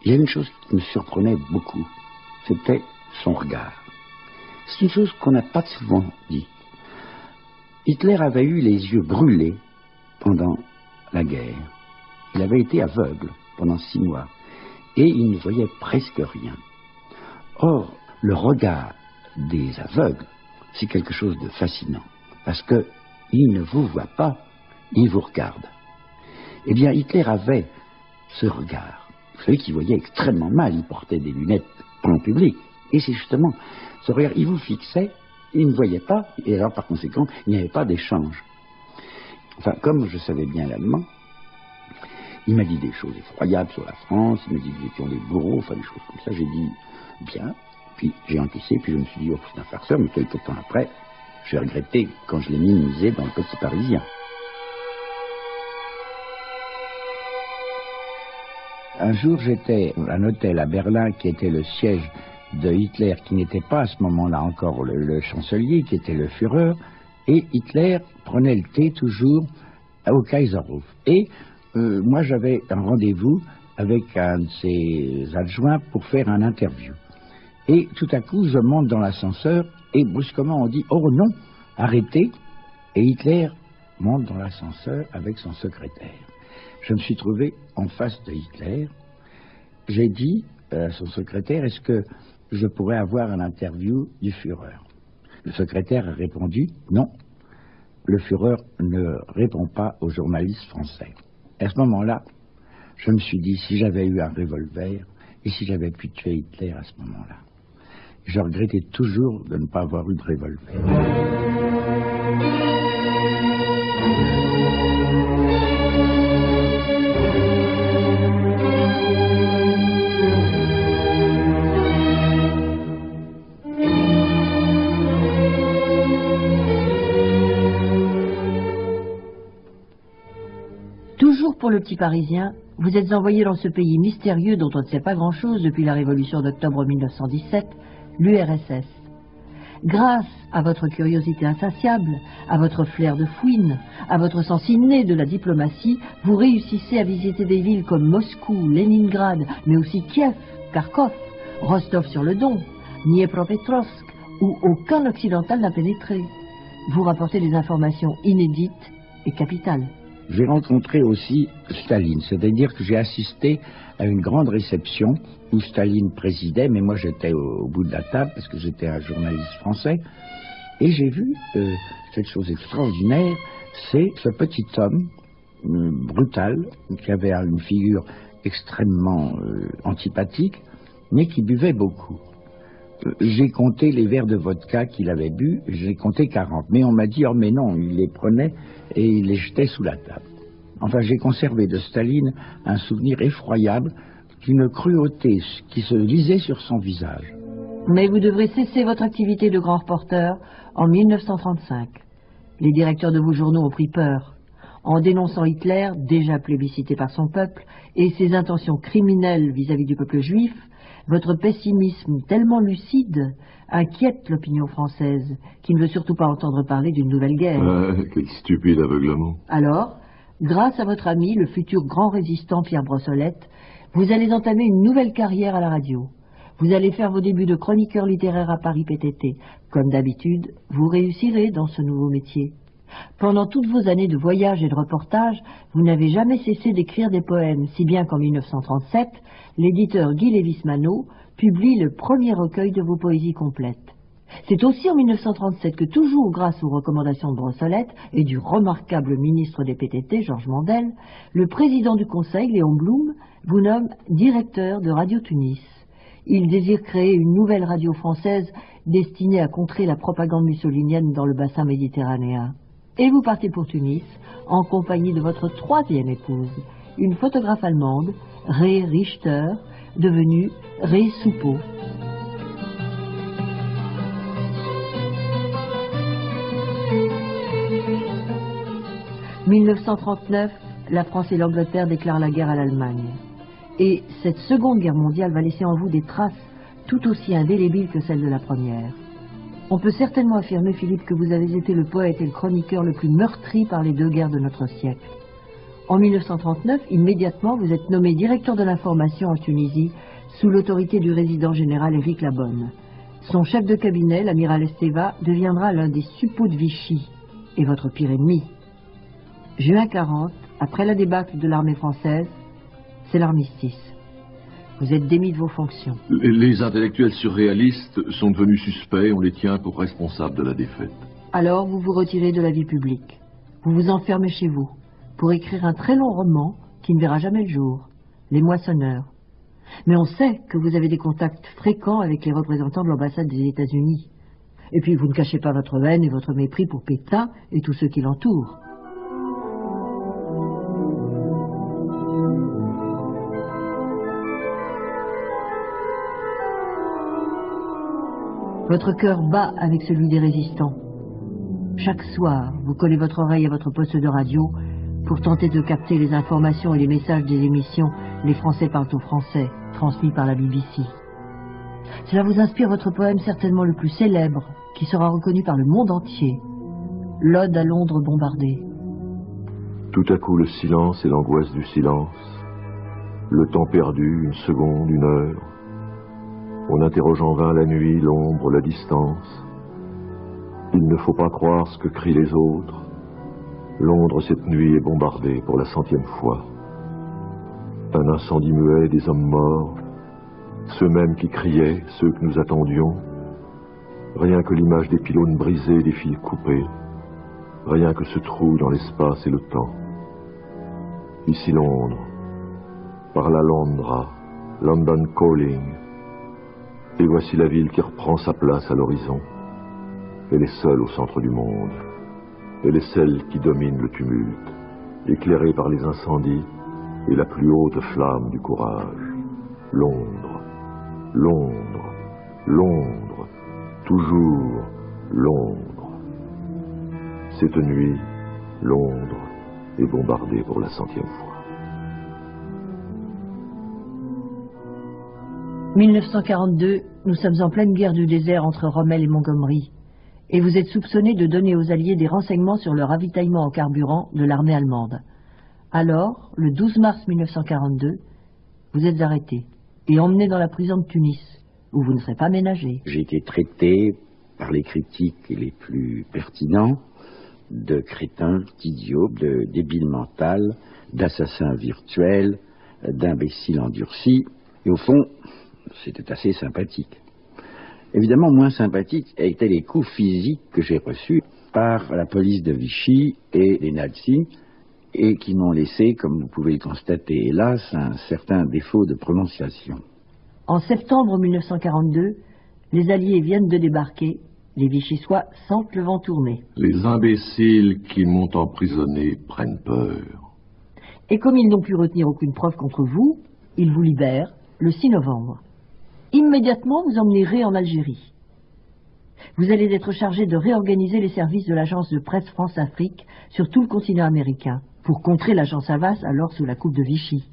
il y a une chose qui me surprenait beaucoup, c'était son regard. C'est une chose qu'on n'a pas souvent dit. Hitler avait eu les yeux brûlés pendant la guerre. Il avait été aveugle pendant 6 mois et il ne voyait presque rien. Or, le regard des aveugles, c'est quelque chose de fascinant parce que il ne vous voit pas, il vous regarde. Eh bien, Hitler avait ce regard. Vous savez qu'il voyait extrêmement mal, il portait des lunettes en public. Et c'est justement ce regard, il vous fixait, il ne voyait pas, et alors par conséquent, il n'y avait pas d'échange. Enfin, comme je savais bien l'allemand, il m'a dit des choses effroyables sur la France, il m'a dit que nous étions des bourreaux, enfin des choses comme ça. J'ai dit, bien, puis j'ai encaissé, puis je me suis dit, oh, c'est un farceur, mais quelque temps après, j'ai regretté quand je l'ai minimisé dans le Petit Parisien. Un jour, j'étais à un hôtel à Berlin qui était le siège de Hitler, qui n'était pas à ce moment-là encore le chancelier, qui était le Führer, et Hitler prenait le thé toujours au Kaiserhof. Et moi, j'avais un rendez-vous avec un de ses adjoints pour faire un interview. Et tout à coup, je monte dans l'ascenseur, et brusquement, on dit « Oh non, arrêtez !» Et Hitler monte dans l'ascenseur avec son secrétaire. Je me suis trouvé en face de Hitler. J'ai dit à son secrétaire, est-ce que je pourrais avoir un interview du Führer? Le secrétaire a répondu, non, le Führer ne répond pas aux journalistes français. Et à ce moment-là, je me suis dit, si j'avais eu un revolver, et si j'avais pu tuer Hitler à ce moment-là. Je regrettais toujours de ne pas avoir eu de revolver. Pour le Petit Parisien, vous êtes envoyé dans ce pays mystérieux dont on ne sait pas grand-chose depuis la révolution d'octobre 1917, l'URSS. Grâce à votre curiosité insatiable, à votre flair de fouine, à votre sens inné de la diplomatie, vous réussissez à visiter des villes comme Moscou, Leningrad, mais aussi Kiev, Kharkov, Rostov-sur-le-Don, Dniepropetrovsk, où aucun occidental n'a pénétré. Vous rapportez des informations inédites et capitales. J'ai rencontré aussi Staline, c'est-à-dire que j'ai assisté à une grande réception où Staline présidait, mais moi j'étais au bout de la table parce que j'étais un journaliste français, et j'ai vu cette chose extraordinaire, c'est ce petit homme brutal, qui avait une figure extrêmement antipathique, mais qui buvait beaucoup. J'ai compté les verres de vodka qu'il avait bu, j'ai compté 40. Mais on m'a dit, oh mais non, il les prenait et il les jetait sous la table. Enfin, j'ai conservé de Staline un souvenir effroyable d'une cruauté qui se lisait sur son visage. Mais vous devrez cesser votre activité de grand reporter en 1935. Les directeurs de vos journaux ont pris peur. En dénonçant Hitler, déjà plébiscité par son peuple, et ses intentions criminelles vis-à-vis du peuple juif, votre pessimisme tellement lucide inquiète l'opinion française, qui ne veut surtout pas entendre parler d'une nouvelle guerre. Quel stupide aveuglement. Alors, grâce à votre ami, le futur grand résistant Pierre Brossolette, vous allez entamer une nouvelle carrière à la radio. Vous allez faire vos débuts de chroniqueur littéraire à Paris PTT. Comme d'habitude, vous réussirez dans ce nouveau métier. Pendant toutes vos années de voyage et de reportage, vous n'avez jamais cessé d'écrire des poèmes, si bien qu'en 1937, l'éditeur Guy Lévis-Manot publie le premier recueil de vos poésies complètes. C'est aussi en 1937 que, toujours grâce aux recommandations de Brossolette et du remarquable ministre des PTT, Georges Mandel, le président du Conseil, Léon Blum, vous nomme directeur de Radio Tunis. Il désire créer une nouvelle radio française destinée à contrer la propagande mussolinienne dans le bassin méditerranéen. Et vous partez pour Tunis, en compagnie de votre troisième épouse, une photographe allemande, Ray Richter, devenue Ray Soupeau. « 1939, la France et l'Angleterre déclarent la guerre à l'Allemagne. Et cette seconde guerre mondiale va laisser en vous des traces tout aussi indélébiles que celles de la première. On peut certainement affirmer, Philippe, que vous avez été le poète et le chroniqueur le plus meurtri par les deux guerres de notre siècle. En 1939, immédiatement, vous êtes nommé directeur de l'information en Tunisie, sous l'autorité du résident général Éric Labonne. Son chef de cabinet, l'amiral Esteva, deviendra l'un des suppôts de Vichy, et votre pire ennemi. Juin 40, après la débâcle de l'armée française, c'est l'armistice. Vous êtes démis de vos fonctions. Les intellectuels surréalistes sont devenus suspects, on les tient pour responsables de la défaite. Alors vous vous retirez de la vie publique. Vous vous enfermez chez vous pour écrire un très long roman qui ne verra jamais le jour, Les Moissonneurs. Mais on sait que vous avez des contacts fréquents avec les représentants de l'ambassade des États-Unis. Et puis vous ne cachez pas votre haine et votre mépris pour Pétain et tous ceux qui l'entourent. Votre cœur bat avec celui des résistants. Chaque soir, vous collez votre oreille à votre poste de radio pour tenter de capter les informations et les messages des émissions « Les Français parlent aux Français » transmis par la BBC. Cela vous inspire votre poème certainement le plus célèbre, qui sera reconnu par le monde entier, l'Ode à Londres bombardée. Tout à coup le silence et l'angoisse du silence, le temps perdu, une seconde, une heure. On interroge en vain la nuit, l'ombre, la distance. Il ne faut pas croire ce que crient les autres. Londres cette nuit est bombardée pour la 100e fois. Un incendie muet, des hommes morts, ceux mêmes qui criaient, ceux que nous attendions. Rien que l'image des pylônes brisés, des fils coupés. Rien que ce trou dans l'espace et le temps. Ici Londres, par la Londra, London Calling. Et voici la ville qui reprend sa place à l'horizon. Elle est seule au centre du monde. Elle est celle qui domine le tumulte, éclairée par les incendies et la plus haute flamme du courage. Londres, Londres, Londres, toujours Londres. Cette nuit, Londres est bombardée pour la 100e fois. 1942, nous sommes en pleine guerre du désert entre Rommel et Montgomery, et vous êtes soupçonné de donner aux Alliés des renseignements sur le ravitaillement en carburant de l'armée allemande. Alors, le 12 mars 1942, vous êtes arrêté et emmené dans la prison de Tunis, où vous ne serez pas ménagé. J'ai été traité par les critiques les plus pertinents de crétin, d'idiot, de débile mental, d'assassin virtuel, d'imbécile endurci. Et au fond, c'était assez sympathique. Évidemment, moins sympathiques étaient les coups physiques que j'ai reçus par la police de Vichy et les nazis, et qui m'ont laissé, comme vous pouvez le constater, hélas, un certain défaut de prononciation. En septembre 1942, les Alliés viennent de débarquer. Les Vichysois sentent le vent tourner. Les imbéciles qui m'ont emprisonné prennent peur. Et comme ils n'ont pu retenir aucune preuve contre vous, ils vous libèrent le 6 novembre. Immédiatement, vous emmenerez en Algérie. Vous allez être chargé de réorganiser les services de l'agence de presse France-Afrique sur tout le continent américain, pour contrer l'agence Havas, alors sous la coupe de Vichy.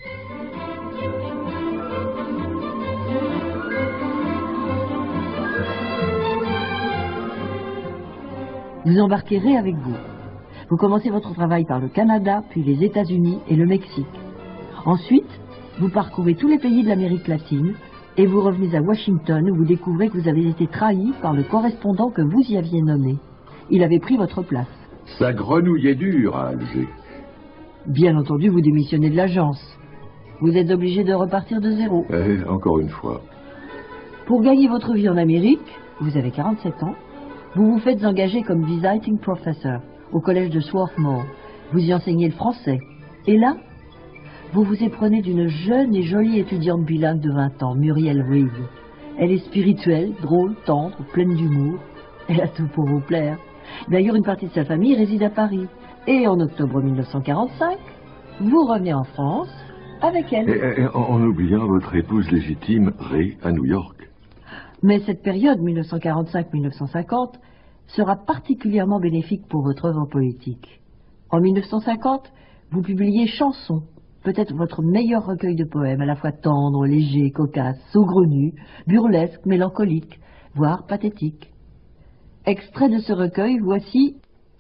Vous embarquerez avec vous. Vous commencez votre travail par le Canada, puis les États-Unis et le Mexique. Ensuite, vous parcourez tous les pays de l'Amérique latine et vous revenez à Washington où vous découvrez que vous avez été trahi par le correspondant que vous y aviez nommé. Il avait pris votre place. Ça grenouillait dur à Alger. Bien entendu, vous démissionnez de l'agence. Vous êtes obligé de repartir de zéro. Encore une fois. Pour gagner votre vie en Amérique, vous avez 47 ans, vous vous faites engager comme visiting professor au collège de Swarthmore. Vous y enseignez le français. Et là, vous vous éprenez d'une jeune et jolie étudiante bilingue de 20 ans, Muriel Reed. Elle est spirituelle, drôle, tendre, pleine d'humour. Elle a tout pour vous plaire. D'ailleurs, une partie de sa famille réside à Paris. Et en octobre 1945, vous revenez en France avec elle. Et en oubliant votre épouse légitime, Ray, à New York. Mais cette période, 1945-1950, sera particulièrement bénéfique pour votre œuvre politique. En 1950, vous publiez Chansons, peut-être votre meilleur recueil de poèmes, à la fois tendre, léger, cocasse, saugrenu, burlesque, mélancolique, voire pathétique. Extrait de ce recueil, voici...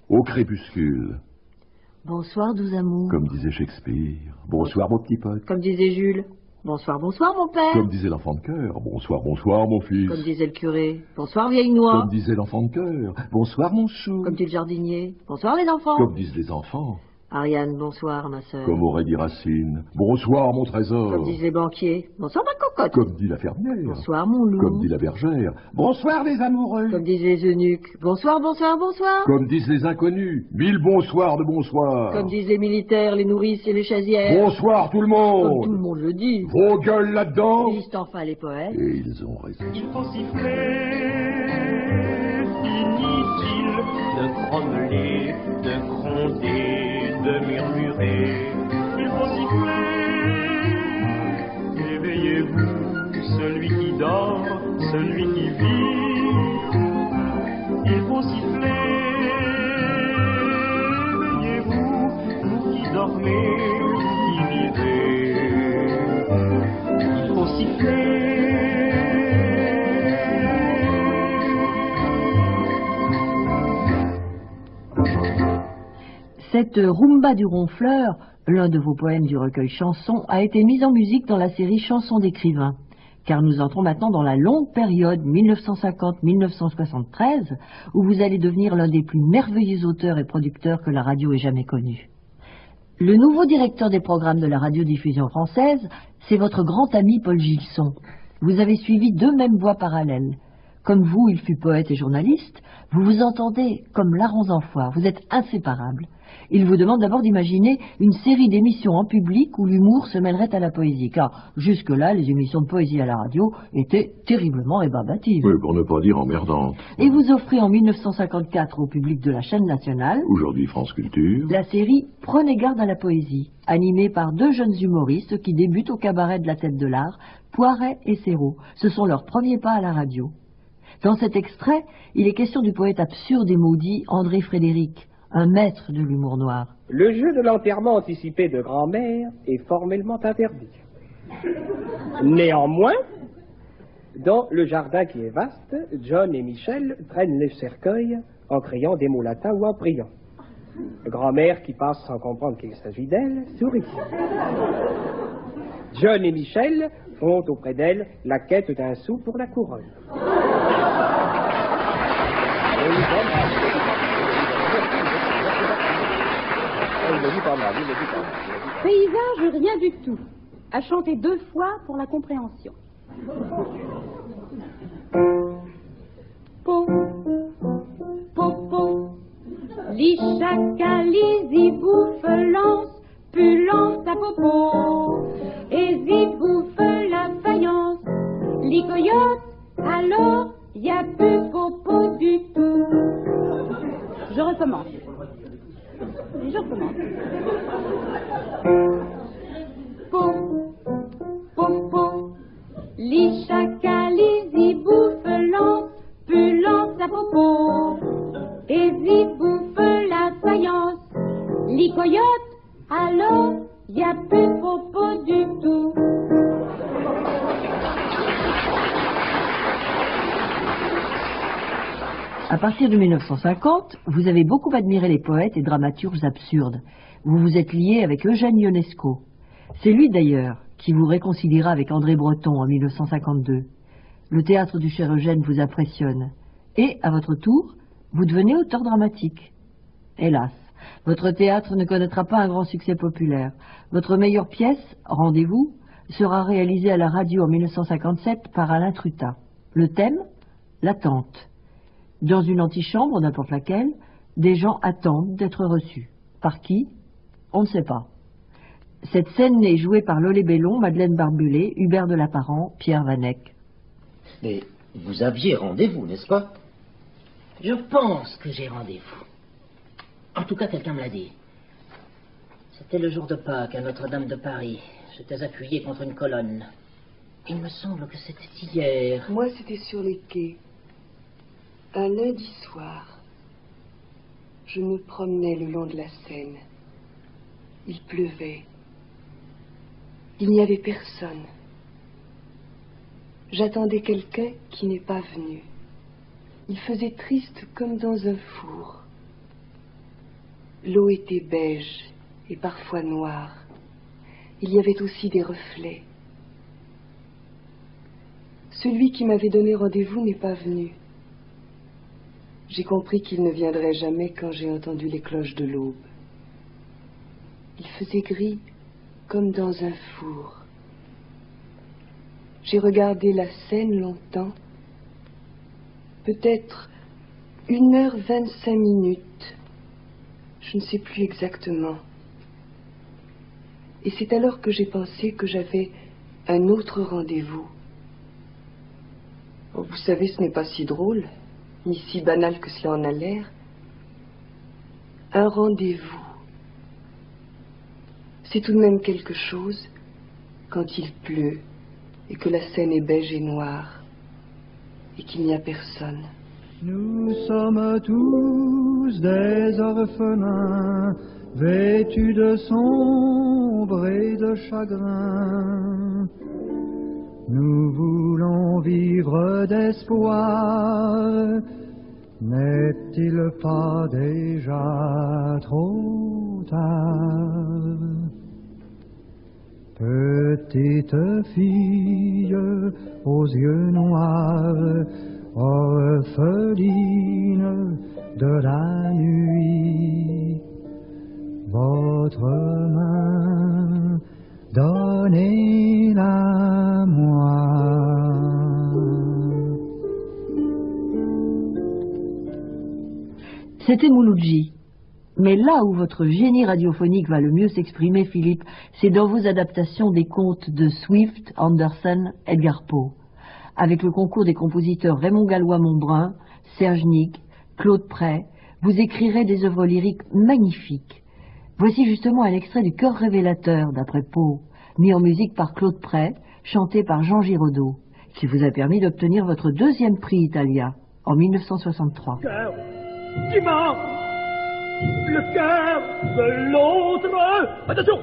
Au crépuscule. Bonsoir, doux amour. Comme disait Shakespeare. Bonsoir, mon petit pote. Comme disait Jules. Bonsoir, bonsoir, mon père. Comme disait l'enfant de cœur. Bonsoir, bonsoir, mon fils. Comme disait le curé. Bonsoir, vieille noix. Comme disait l'enfant de cœur. Bonsoir, mon chou. Comme dit le jardinier. Bonsoir, les enfants. Comme disent les enfants. Ariane, bonsoir, ma sœur. Comme aurait dit Racine. Bonsoir, mon trésor. Comme disent les banquiers. Bonsoir, ma cocotte. Comme dit la fermière. Bonsoir, mon loup. Comme dit la bergère. Bonsoir, les amoureux. Comme disent les eunuques. Bonsoir, bonsoir, bonsoir. Comme disent les inconnus. 1000 bonsoirs de bonsoir. Comme disent les militaires, les nourrices et les chazières. Bonsoir, tout le monde. Comme tout le monde le dit. Vos gueules là-dedans. Disent enfin les poètes. Et ils ont raison. Il faut siffler, inutile de grommeler, de gronder, de murmurer. Il faut siffler, éveillez-vous, celui qui dort, celui qui vit. Il faut siffler, éveillez-vous, vous qui dormez, vous qui vivez. Il faut siffler. Cette rumba du ronfleur, l'un de vos poèmes du recueil Chansons, a été mise en musique dans la série Chansons d'écrivains. Car nous entrons maintenant dans la longue période 1950-1973, où vous allez devenir l'un des plus merveilleux auteurs et producteurs que la radio ait jamais connu. Le nouveau directeur des programmes de la radiodiffusion française, c'est votre grand ami Paul Gilson. Vous avez suivi deux mêmes voies parallèles. Comme vous, il fut poète et journaliste, vous vous entendez comme larrons en foire, vous êtes inséparables. Il vous demande d'abord d'imaginer une série d'émissions en public où l'humour se mêlerait à la poésie, car jusque-là, les émissions de poésie à la radio étaient terriblement rébarbatives. Oui, pour ne pas dire emmerdantes. Et vous offrez en 1954 au public de la chaîne nationale, Aujourd'hui France Culture, la série Prenez garde à la poésie, animée par deux jeunes humoristes qui débutent au cabaret de la Tête de l'Art, Poiret et Serrault. Ce sont leurs premiers pas à la radio. Dans cet extrait, il est question du poète absurde et maudit André Frédéric, un maître de l'humour noir. Le jeu de l'enterrement anticipé de grand-mère est formellement interdit. Néanmoins, dans le jardin qui est vaste, John et Michel traînent le cercueil en criant des mots latins ou en priant. Grand-mère, qui passe sans comprendre qu'il s'agit d'elle, sourit. John et Michel font auprès d'elle la quête d'un sou pour la couronne. il le dit pas mal, il le dit pas mal. Paysage, rien du tout. À chanter 2 fois pour la compréhension. Po, po, po. L'Ichaka, l'Izi bouffe lance, pulence à popo. Et zi bouffe la faïence. L'icoyote, alors, y a plus popo du tout. Je recommence. Po, po, po. L'Ichaka, l'Izi bouffe lance, pulence à popo. Et zi bouffe la faïence. L'icoyote, alors, y a plus popo du tout. À partir de 1950, vous avez beaucoup admiré les poètes et dramaturges absurdes. Vous vous êtes lié avec Eugène Ionesco. C'est lui d'ailleurs qui vous réconciliera avec André Breton en 1952. Le théâtre du cher Eugène vous impressionne. Et, à votre tour, vous devenez auteur dramatique. Hélas, votre théâtre ne connaîtra pas un grand succès populaire. Votre meilleure pièce, Rendez-vous, sera réalisée à la radio en 1957 par Alain Trutat. Le thème, l'attente. Dans une antichambre, n'importe laquelle, des gens attendent d'être reçus. Par qui? On ne sait pas. Cette scène est jouée par Lolé Bellon, Madeleine Barbulé, Hubert de Lapparent, Pierre Vanek. Mais vous aviez rendez-vous, n'est-ce pas? Je pense que j'ai rendez-vous. En tout cas, quelqu'un me l'a dit. C'était le jour de Pâques à Notre-Dame de Paris. J'étais appuyé contre une colonne. Il me semble que c'était hier. Moi, c'était sur les quais. Un lundi soir, je me promenais le long de la Seine. Il pleuvait. Il n'y avait personne. J'attendais quelqu'un qui n'est pas venu. Il faisait triste comme dans un four. L'eau était beige et parfois noire. Il y avait aussi des reflets. Celui qui m'avait donné rendez-vous n'est pas venu. J'ai compris qu'il ne viendrait jamais quand j'ai entendu les cloches de l'aube. Il faisait gris comme dans un four. J'ai regardé la Seine longtemps, peut-être 1h25. Je ne sais plus exactement. Et c'est alors que j'ai pensé que j'avais un autre rendez-vous. Oh, vous savez, ce n'est pas si drôle, ni si banal que cela en a l'air. Un rendez-vous. C'est tout de même quelque chose quand il pleut et que la Seine est beige et noire et qu'il n'y a personne. Nous sommes tous des orphelins, vêtus de sombre et de chagrin. Nous voulons vivre d'espoir. N'est-il pas déjà trop tard? Petite fille aux yeux noirs, orpheline de la nuit, votre main, donnez-la moi. C'était Mouloudji. Mais là où votre génie radiophonique va le mieux s'exprimer, Philippe, c'est dans vos adaptations des contes de Swift, Andersen, Edgar Poe. Avec le concours des compositeurs Raymond Gallois-Montbrun, Serge Nick, Claude Pray, vous écrirez des œuvres lyriques magnifiques. Voici justement un extrait du Chœur révélateur d'après Poe, mis en musique par Claude Pray, chanté par Jean Giraudoux, qui vous a permis d'obtenir votre 2e prix Italia en 1963. Cœur qui bat, le cœur de l'autre. Attention,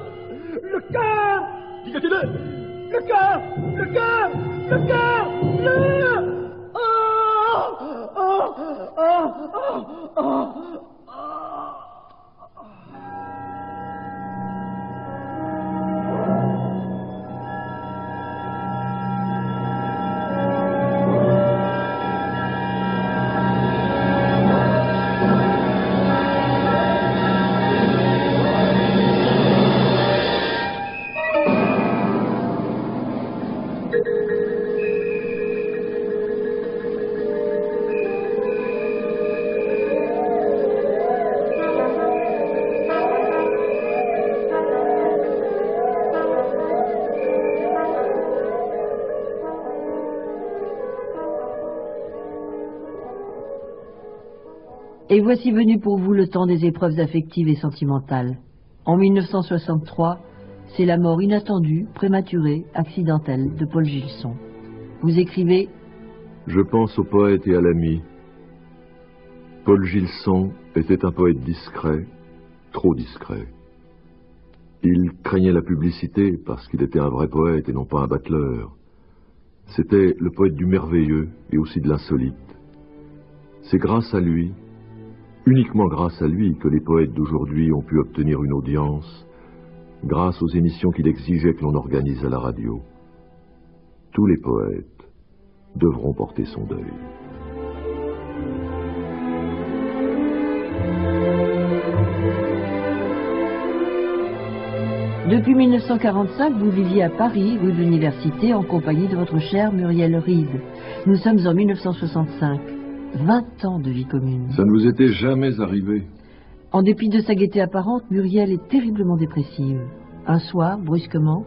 le cœur, dites-le, le cœur, le cœur, le cœur, le... Et voici venu pour vous le temps des épreuves affectives et sentimentales. En 1963, c'est la mort inattendue, prématurée, accidentelle de Paul Gilson. Vous écrivez: Je pense au poète et à l'ami. Paul Gilson était un poète discret, trop discret. Il craignait la publicité parce qu'il était un vrai poète et non pas un battleur. C'était le poète du merveilleux et aussi de l'insolite. C'est grâce à lui, uniquement grâce à lui, que les poètes d'aujourd'hui ont pu obtenir une audience, grâce aux émissions qu'il exigeait que l'on organise à la radio. Tous les poètes devront porter son deuil. Depuis 1945, vous viviez à Paris, rue de l'Université, en compagnie de votre chère Muriel Reed. Nous sommes en 1965. 20 ans de vie commune. Ça ne vous était jamais arrivé? En dépit de sa gaieté apparente, Muriel est terriblement dépressive. Un soir, brusquement,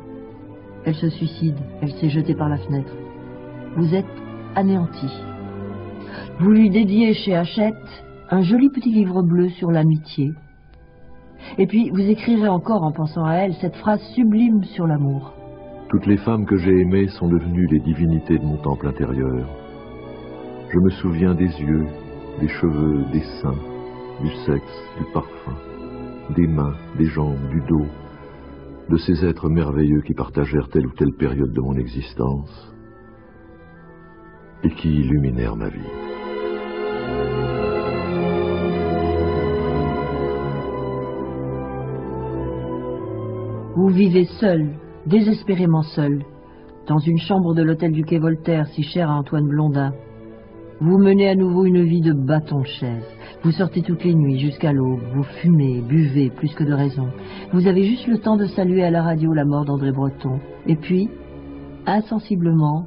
elle se suicide. Elle s'est jetée par la fenêtre. Vous êtes anéanti. Vous lui dédiez chez Hachette un joli petit livre bleu sur l'amitié. Et puis, vous écrirez encore, en pensant à elle, cette phrase sublime sur l'amour. Toutes les femmes que j'ai aimées sont devenues les divinités de mon temple intérieur. Je me souviens des yeux, des cheveux, des seins, du sexe, du parfum, des mains, des jambes, du dos, de ces êtres merveilleux qui partagèrent telle ou telle période de mon existence et qui illuminèrent ma vie. Vous vivez seul, désespérément seul, dans une chambre de l'hôtel du quai Voltaire, si cher à Antoine Blondin. Vous menez à nouveau une vie de bâton de chaise. Vous sortez toutes les nuits jusqu'à l'aube. Vous fumez, buvez, plus que de raison. Vous avez juste le temps de saluer à la radio la mort d'André Breton. Et puis, insensiblement,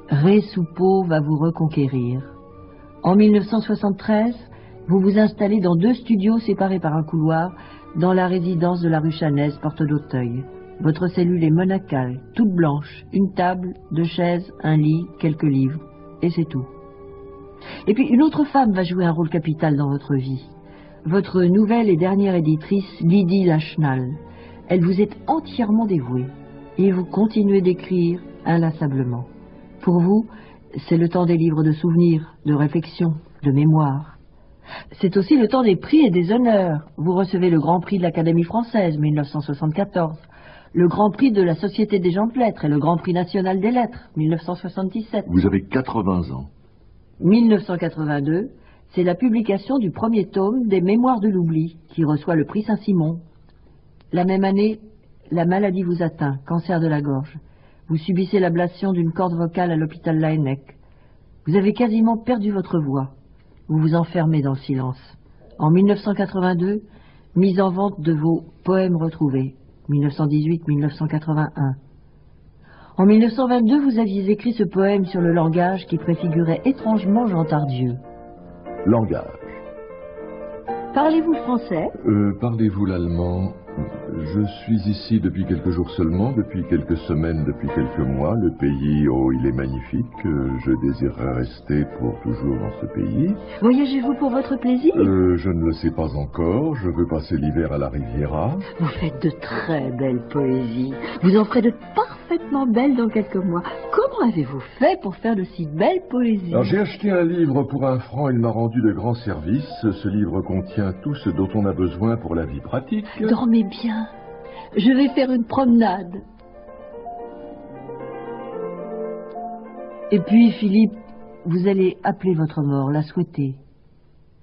Ré Soupeau va vous reconquérir. En 1973, vous vous installez dans 2 studios séparés par un couloir dans la résidence de la rue Chanez, porte d'Auteuil. Votre cellule est monacale, toute blanche, une table, 2 chaises, un lit, quelques livres, et c'est tout. Et puis une autre femme va jouer un rôle capital dans votre vie. Votre nouvelle et dernière éditrice, Lydie Lachenal. Elle vous est entièrement dévouée, et vous continuez d'écrire inlassablement. Pour vous, c'est le temps des livres de souvenirs, de réflexion, de mémoire. C'est aussi le temps des prix et des honneurs. Vous recevez le Grand Prix de l'Académie française, 1974, le Grand Prix de la Société des gens de lettres et le Grand Prix national des lettres, 1977. Vous avez 80 ans. 1982, c'est la publication du premier tome des Mémoires de l'oubli, qui reçoit le prix Saint-Simon. La même année, la maladie vous atteint, cancer de la gorge. Vous subissez l'ablation d'une corde vocale à l'hôpital Laennec. Vous avez quasiment perdu votre voix. Vous vous enfermez dans le silence. En 1982, mise en vente de vos poèmes retrouvés, 1918-1981. En 1922, vous aviez écrit ce poème sur le langage qui préfigurait étrangement Jean Tardieu. Langage. Parlez-vous français? Parlez-vous l'allemand? Je suis ici depuis quelques jours seulement, depuis quelques semaines, depuis quelques mois. Le pays, oh, il est magnifique. Je désirerais rester pour toujours dans ce pays. Voyagez-vous pour votre plaisir? Je ne le sais pas encore. Je veux passer l'hiver à la Riviera. Vous faites de très belles poésies. Vous en ferez de parfaitement belles dans quelques mois. Comment avez-vous fait pour faire de si belles poésies? Alors, j'ai acheté un livre pour 1 franc. Il m'a rendu de grands services. Ce livre contient tout ce dont on a besoin pour la vie pratique. Dormez bien. Je vais faire une promenade. Et puis, Philippe, vous allez appeler votre mort, la souhaiter,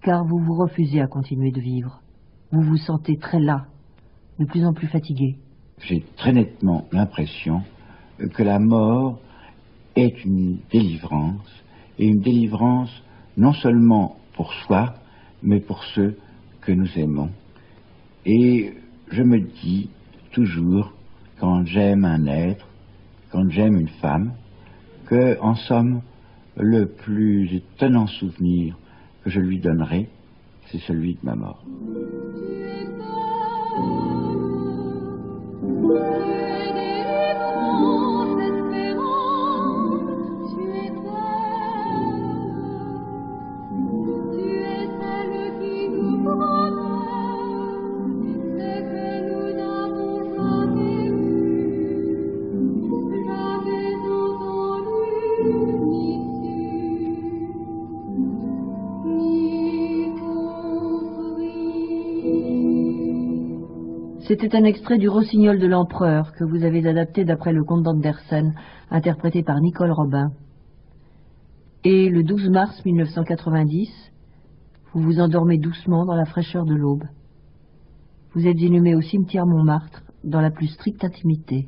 car vous vous refusez à continuer de vivre. Vous vous sentez très las, de plus en plus fatigué. J'ai très nettement l'impression que la mort est une délivrance, et une délivrance non seulement pour soi, mais pour ceux que nous aimons. Et je me dis toujours, quand j'aime un être, quand j'aime une femme, que, en somme, le plus étonnant souvenir que je lui donnerai, c'est celui de ma mort. Tu es celle C'était un extrait du Rossignol de l'Empereur que vous avez adapté d'après le conte d'Andersen, interprété par Nicole Robin. Et le 12 mars 1990, vous vous endormez doucement dans la fraîcheur de l'aube. Vous êtes inhumé au cimetière Montmartre, dans la plus stricte intimité.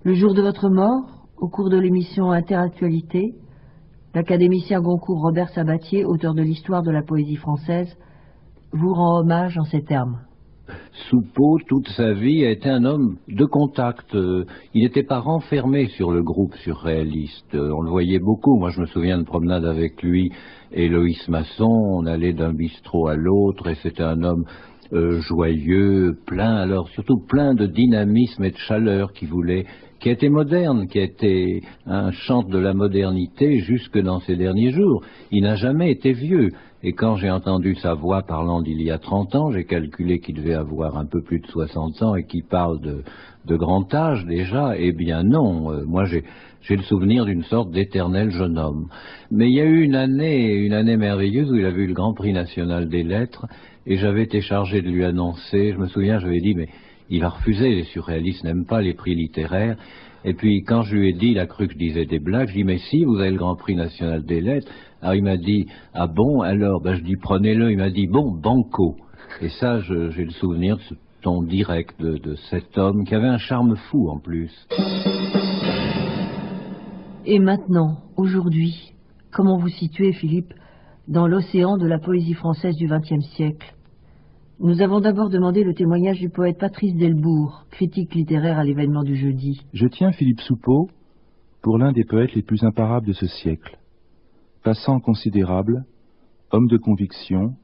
Le jour de votre mort, au cours de l'émission Interactualité, l'académicien Goncourt Robert Sabatier, auteur de l'histoire de la poésie française, vous rend hommage en ces termes. Soupeau, toute sa vie, a été un homme de contact. Il n'était pas renfermé sur le groupe surréaliste. On le voyait beaucoup. Moi, je me souviens de promenade avec lui et Loïs Masson. On allait d'un bistrot à l'autre et c'était un homme joyeux, surtout plein de dynamisme et de chaleur qui a été moderne, qui a été un chant de la modernité jusque dans ses derniers jours. Il n'a jamais été vieux. Et quand j'ai entendu sa voix parlant d'il y a 30 ans, j'ai calculé qu'il devait avoir un peu plus de 60 ans et qu'il parle de grand âge déjà. Eh bien non, moi j'ai le souvenir d'une sorte d'éternel jeune homme. Mais il y a eu une année merveilleuse où il avait eu le Grand Prix national des lettres et j'avais été chargé de lui annoncer. Je me souviens, j'avais dit, mais il a refusé, les surréalistes n'aiment pas les prix littéraires. Et puis quand je lui ai dit, il a cru que je disais des blagues, je dis, mais si, vous avez le Grand Prix national des lettres. Alors il m'a dit, ah bon, alors, je dis, prenez-le. Il m'a dit, bon, banco. Et ça, j'ai le souvenir de ce ton direct de cet homme qui avait un charme fou en plus. Et maintenant, aujourd'hui, comment vous situez, Philippe, dans l'océan de la poésie française du XXe siècle? Nous avons d'abord demandé le témoignage du poète Patrice Delbourg, critique littéraire à l'événement du jeudi. Je tiens Philippe Soupeau pour l'un des poètes les plus imparables de ce siècle. Passant considérable, homme de conviction,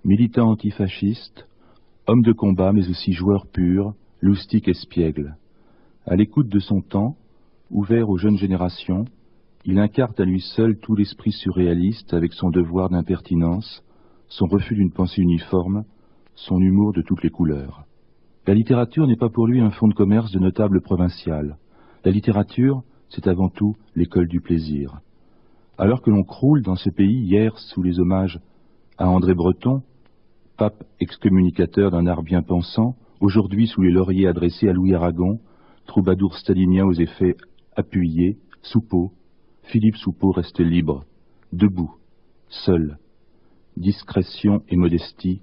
militant antifasciste, homme de combat mais aussi joueur pur, loustique espiègle. À l'écoute de son temps, ouvert aux jeunes générations, il incarne à lui seul tout l'esprit surréaliste avec son devoir d'impertinence, son refus d'une pensée uniforme, son humour de toutes les couleurs. La littérature n'est pas pour lui un fonds de commerce de notables provinciales. La littérature, c'est avant tout l'école du plaisir. Alors que l'on croule dans ce pays hier sous les hommages à André Breton, pape excommunicateur d'un art bien pensant, aujourd'hui sous les lauriers adressés à Louis Aragon, troubadour stalinien aux effets appuyés, Soupeau, Philippe Soupeau reste libre, debout, seul, discrétion et modestie,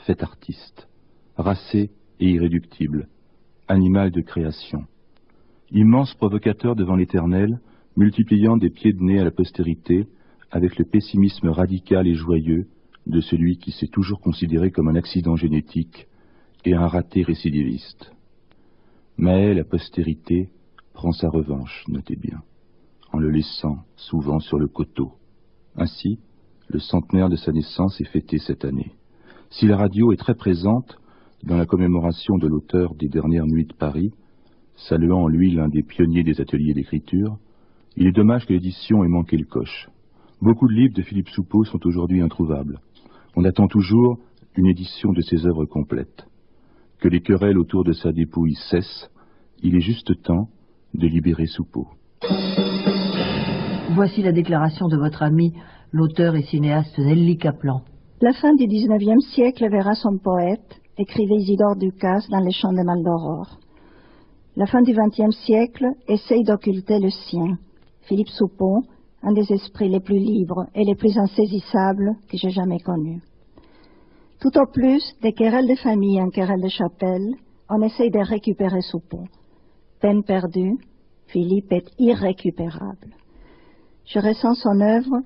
fait artiste, racé et irréductible, animal de création. Immense provocateur devant l'éternel, multipliant des pieds de nez à la postérité, avec le pessimisme radical et joyeux de celui qui s'est toujours considéré comme un accident génétique et un raté récidiviste. Mais la postérité prend sa revanche, notez bien, en le laissant souvent sur le coteau. Ainsi, le centenaire de sa naissance est fêté cette année. Si la radio est très présente dans la commémoration de l'auteur des Dernières Nuits de Paris, saluant en lui l'un des pionniers des ateliers d'écriture, il est dommage que l'édition ait manqué le coche. Beaucoup de livres de Philippe Soupeau sont aujourd'hui introuvables. On attend toujours une édition de ses œuvres complètes. Que les querelles autour de sa dépouille cessent, il est juste temps de libérer Soupeau. Voici la déclaration de votre ami, l'auteur et cinéaste Nelly Kaplan. La fin du XIXe siècle verra son poète, écrivait Isidore Ducasse dans Les Chants de Maldoror. La fin du XXe siècle essaye d'occulter le sien. Philippe Soupeau, un des esprits les plus libres et les plus insaisissables que j'ai jamais connus. Tout au plus, des querelles de famille en querelles de chapelle, on essaye de récupérer Soupeau. Peine perdue, Philippe est irrécupérable. Je ressens son œuvre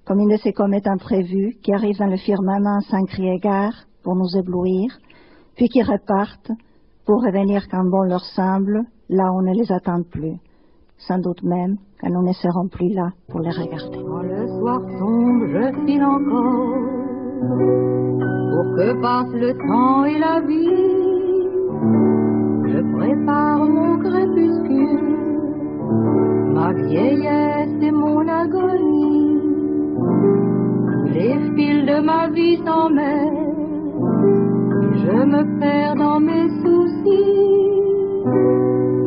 comme une de ces comètes imprévues qui arrivent dans le firmament sans crier gare pour nous éblouir, puis qui repartent pour revenir quand bon leur semble, là où on ne les attend plus, sans doute même quand nous ne serons plus là pour les regarder. Quand le soir tombe, je file encore, pour que passe le temps et la vie. Je prépare mon crépuscule, ma vieillesse et mon agonie. Les fils de ma vie s'en mêlent, et je me perds dans mes soucis,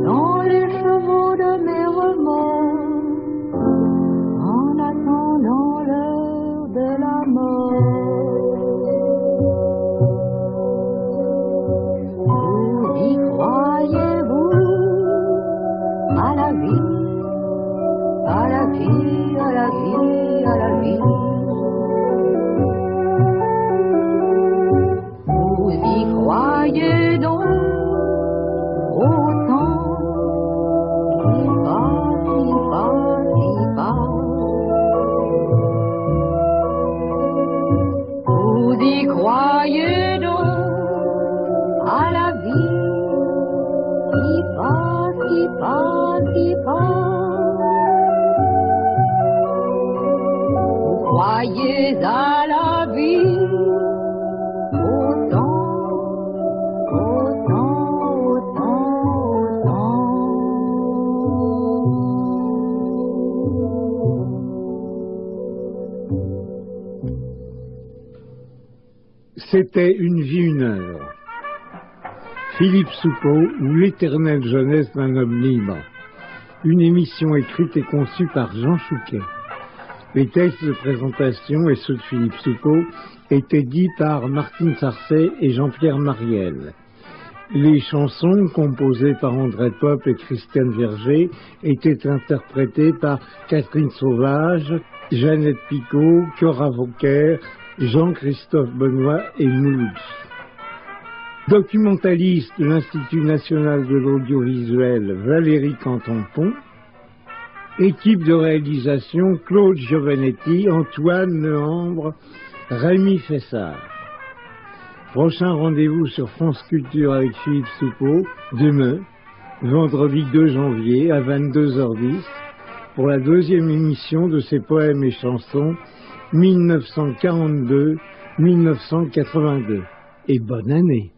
dans les chevaux de mes remords, en attendant l'heure de la mort. croyez donc au temps qui passe, qui passe, qui passe? Vous y croyez donc à la vie qui passe, qui passe, qui passe? Vous croyez à la vie autant, autant, autant, autant? C'était Une vie, une heure. Philippe Soupeau ou L'éternelle jeunesse d'un homme libre. Une émission écrite et conçue par Jean Chouquet. Les textes de présentation et ceux de Philippe Soupeau étaient dits par Martine Sarcey et Jean-Pierre Mariel. Les chansons, composées par André Pop et Christiane Verger, étaient interprétées par Catherine Sauvage, Jeannette Picot, Cora Vauquer, Jean-Christophe Benoît et Mouloudj. Documentaliste de l'Institut national de l'audiovisuel, Valérie Canton-Pont. Équipe de réalisation, Claude Giovanetti, Antoine Lehambre, Rémi Fessard. Prochain rendez-vous sur France Culture avec Philippe Soupeau, demain, vendredi 2 janvier à 22h10, pour la deuxième émission de ses poèmes et chansons 1942-1982. Et bonne année.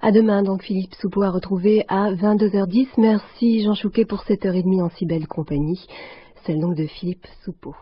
À demain, donc, Philippe Soupeau à retrouver à 22h10. Merci Jean Chouquet pour cette heure et demie en si belle compagnie. Celle donc de Philippe Soupeau.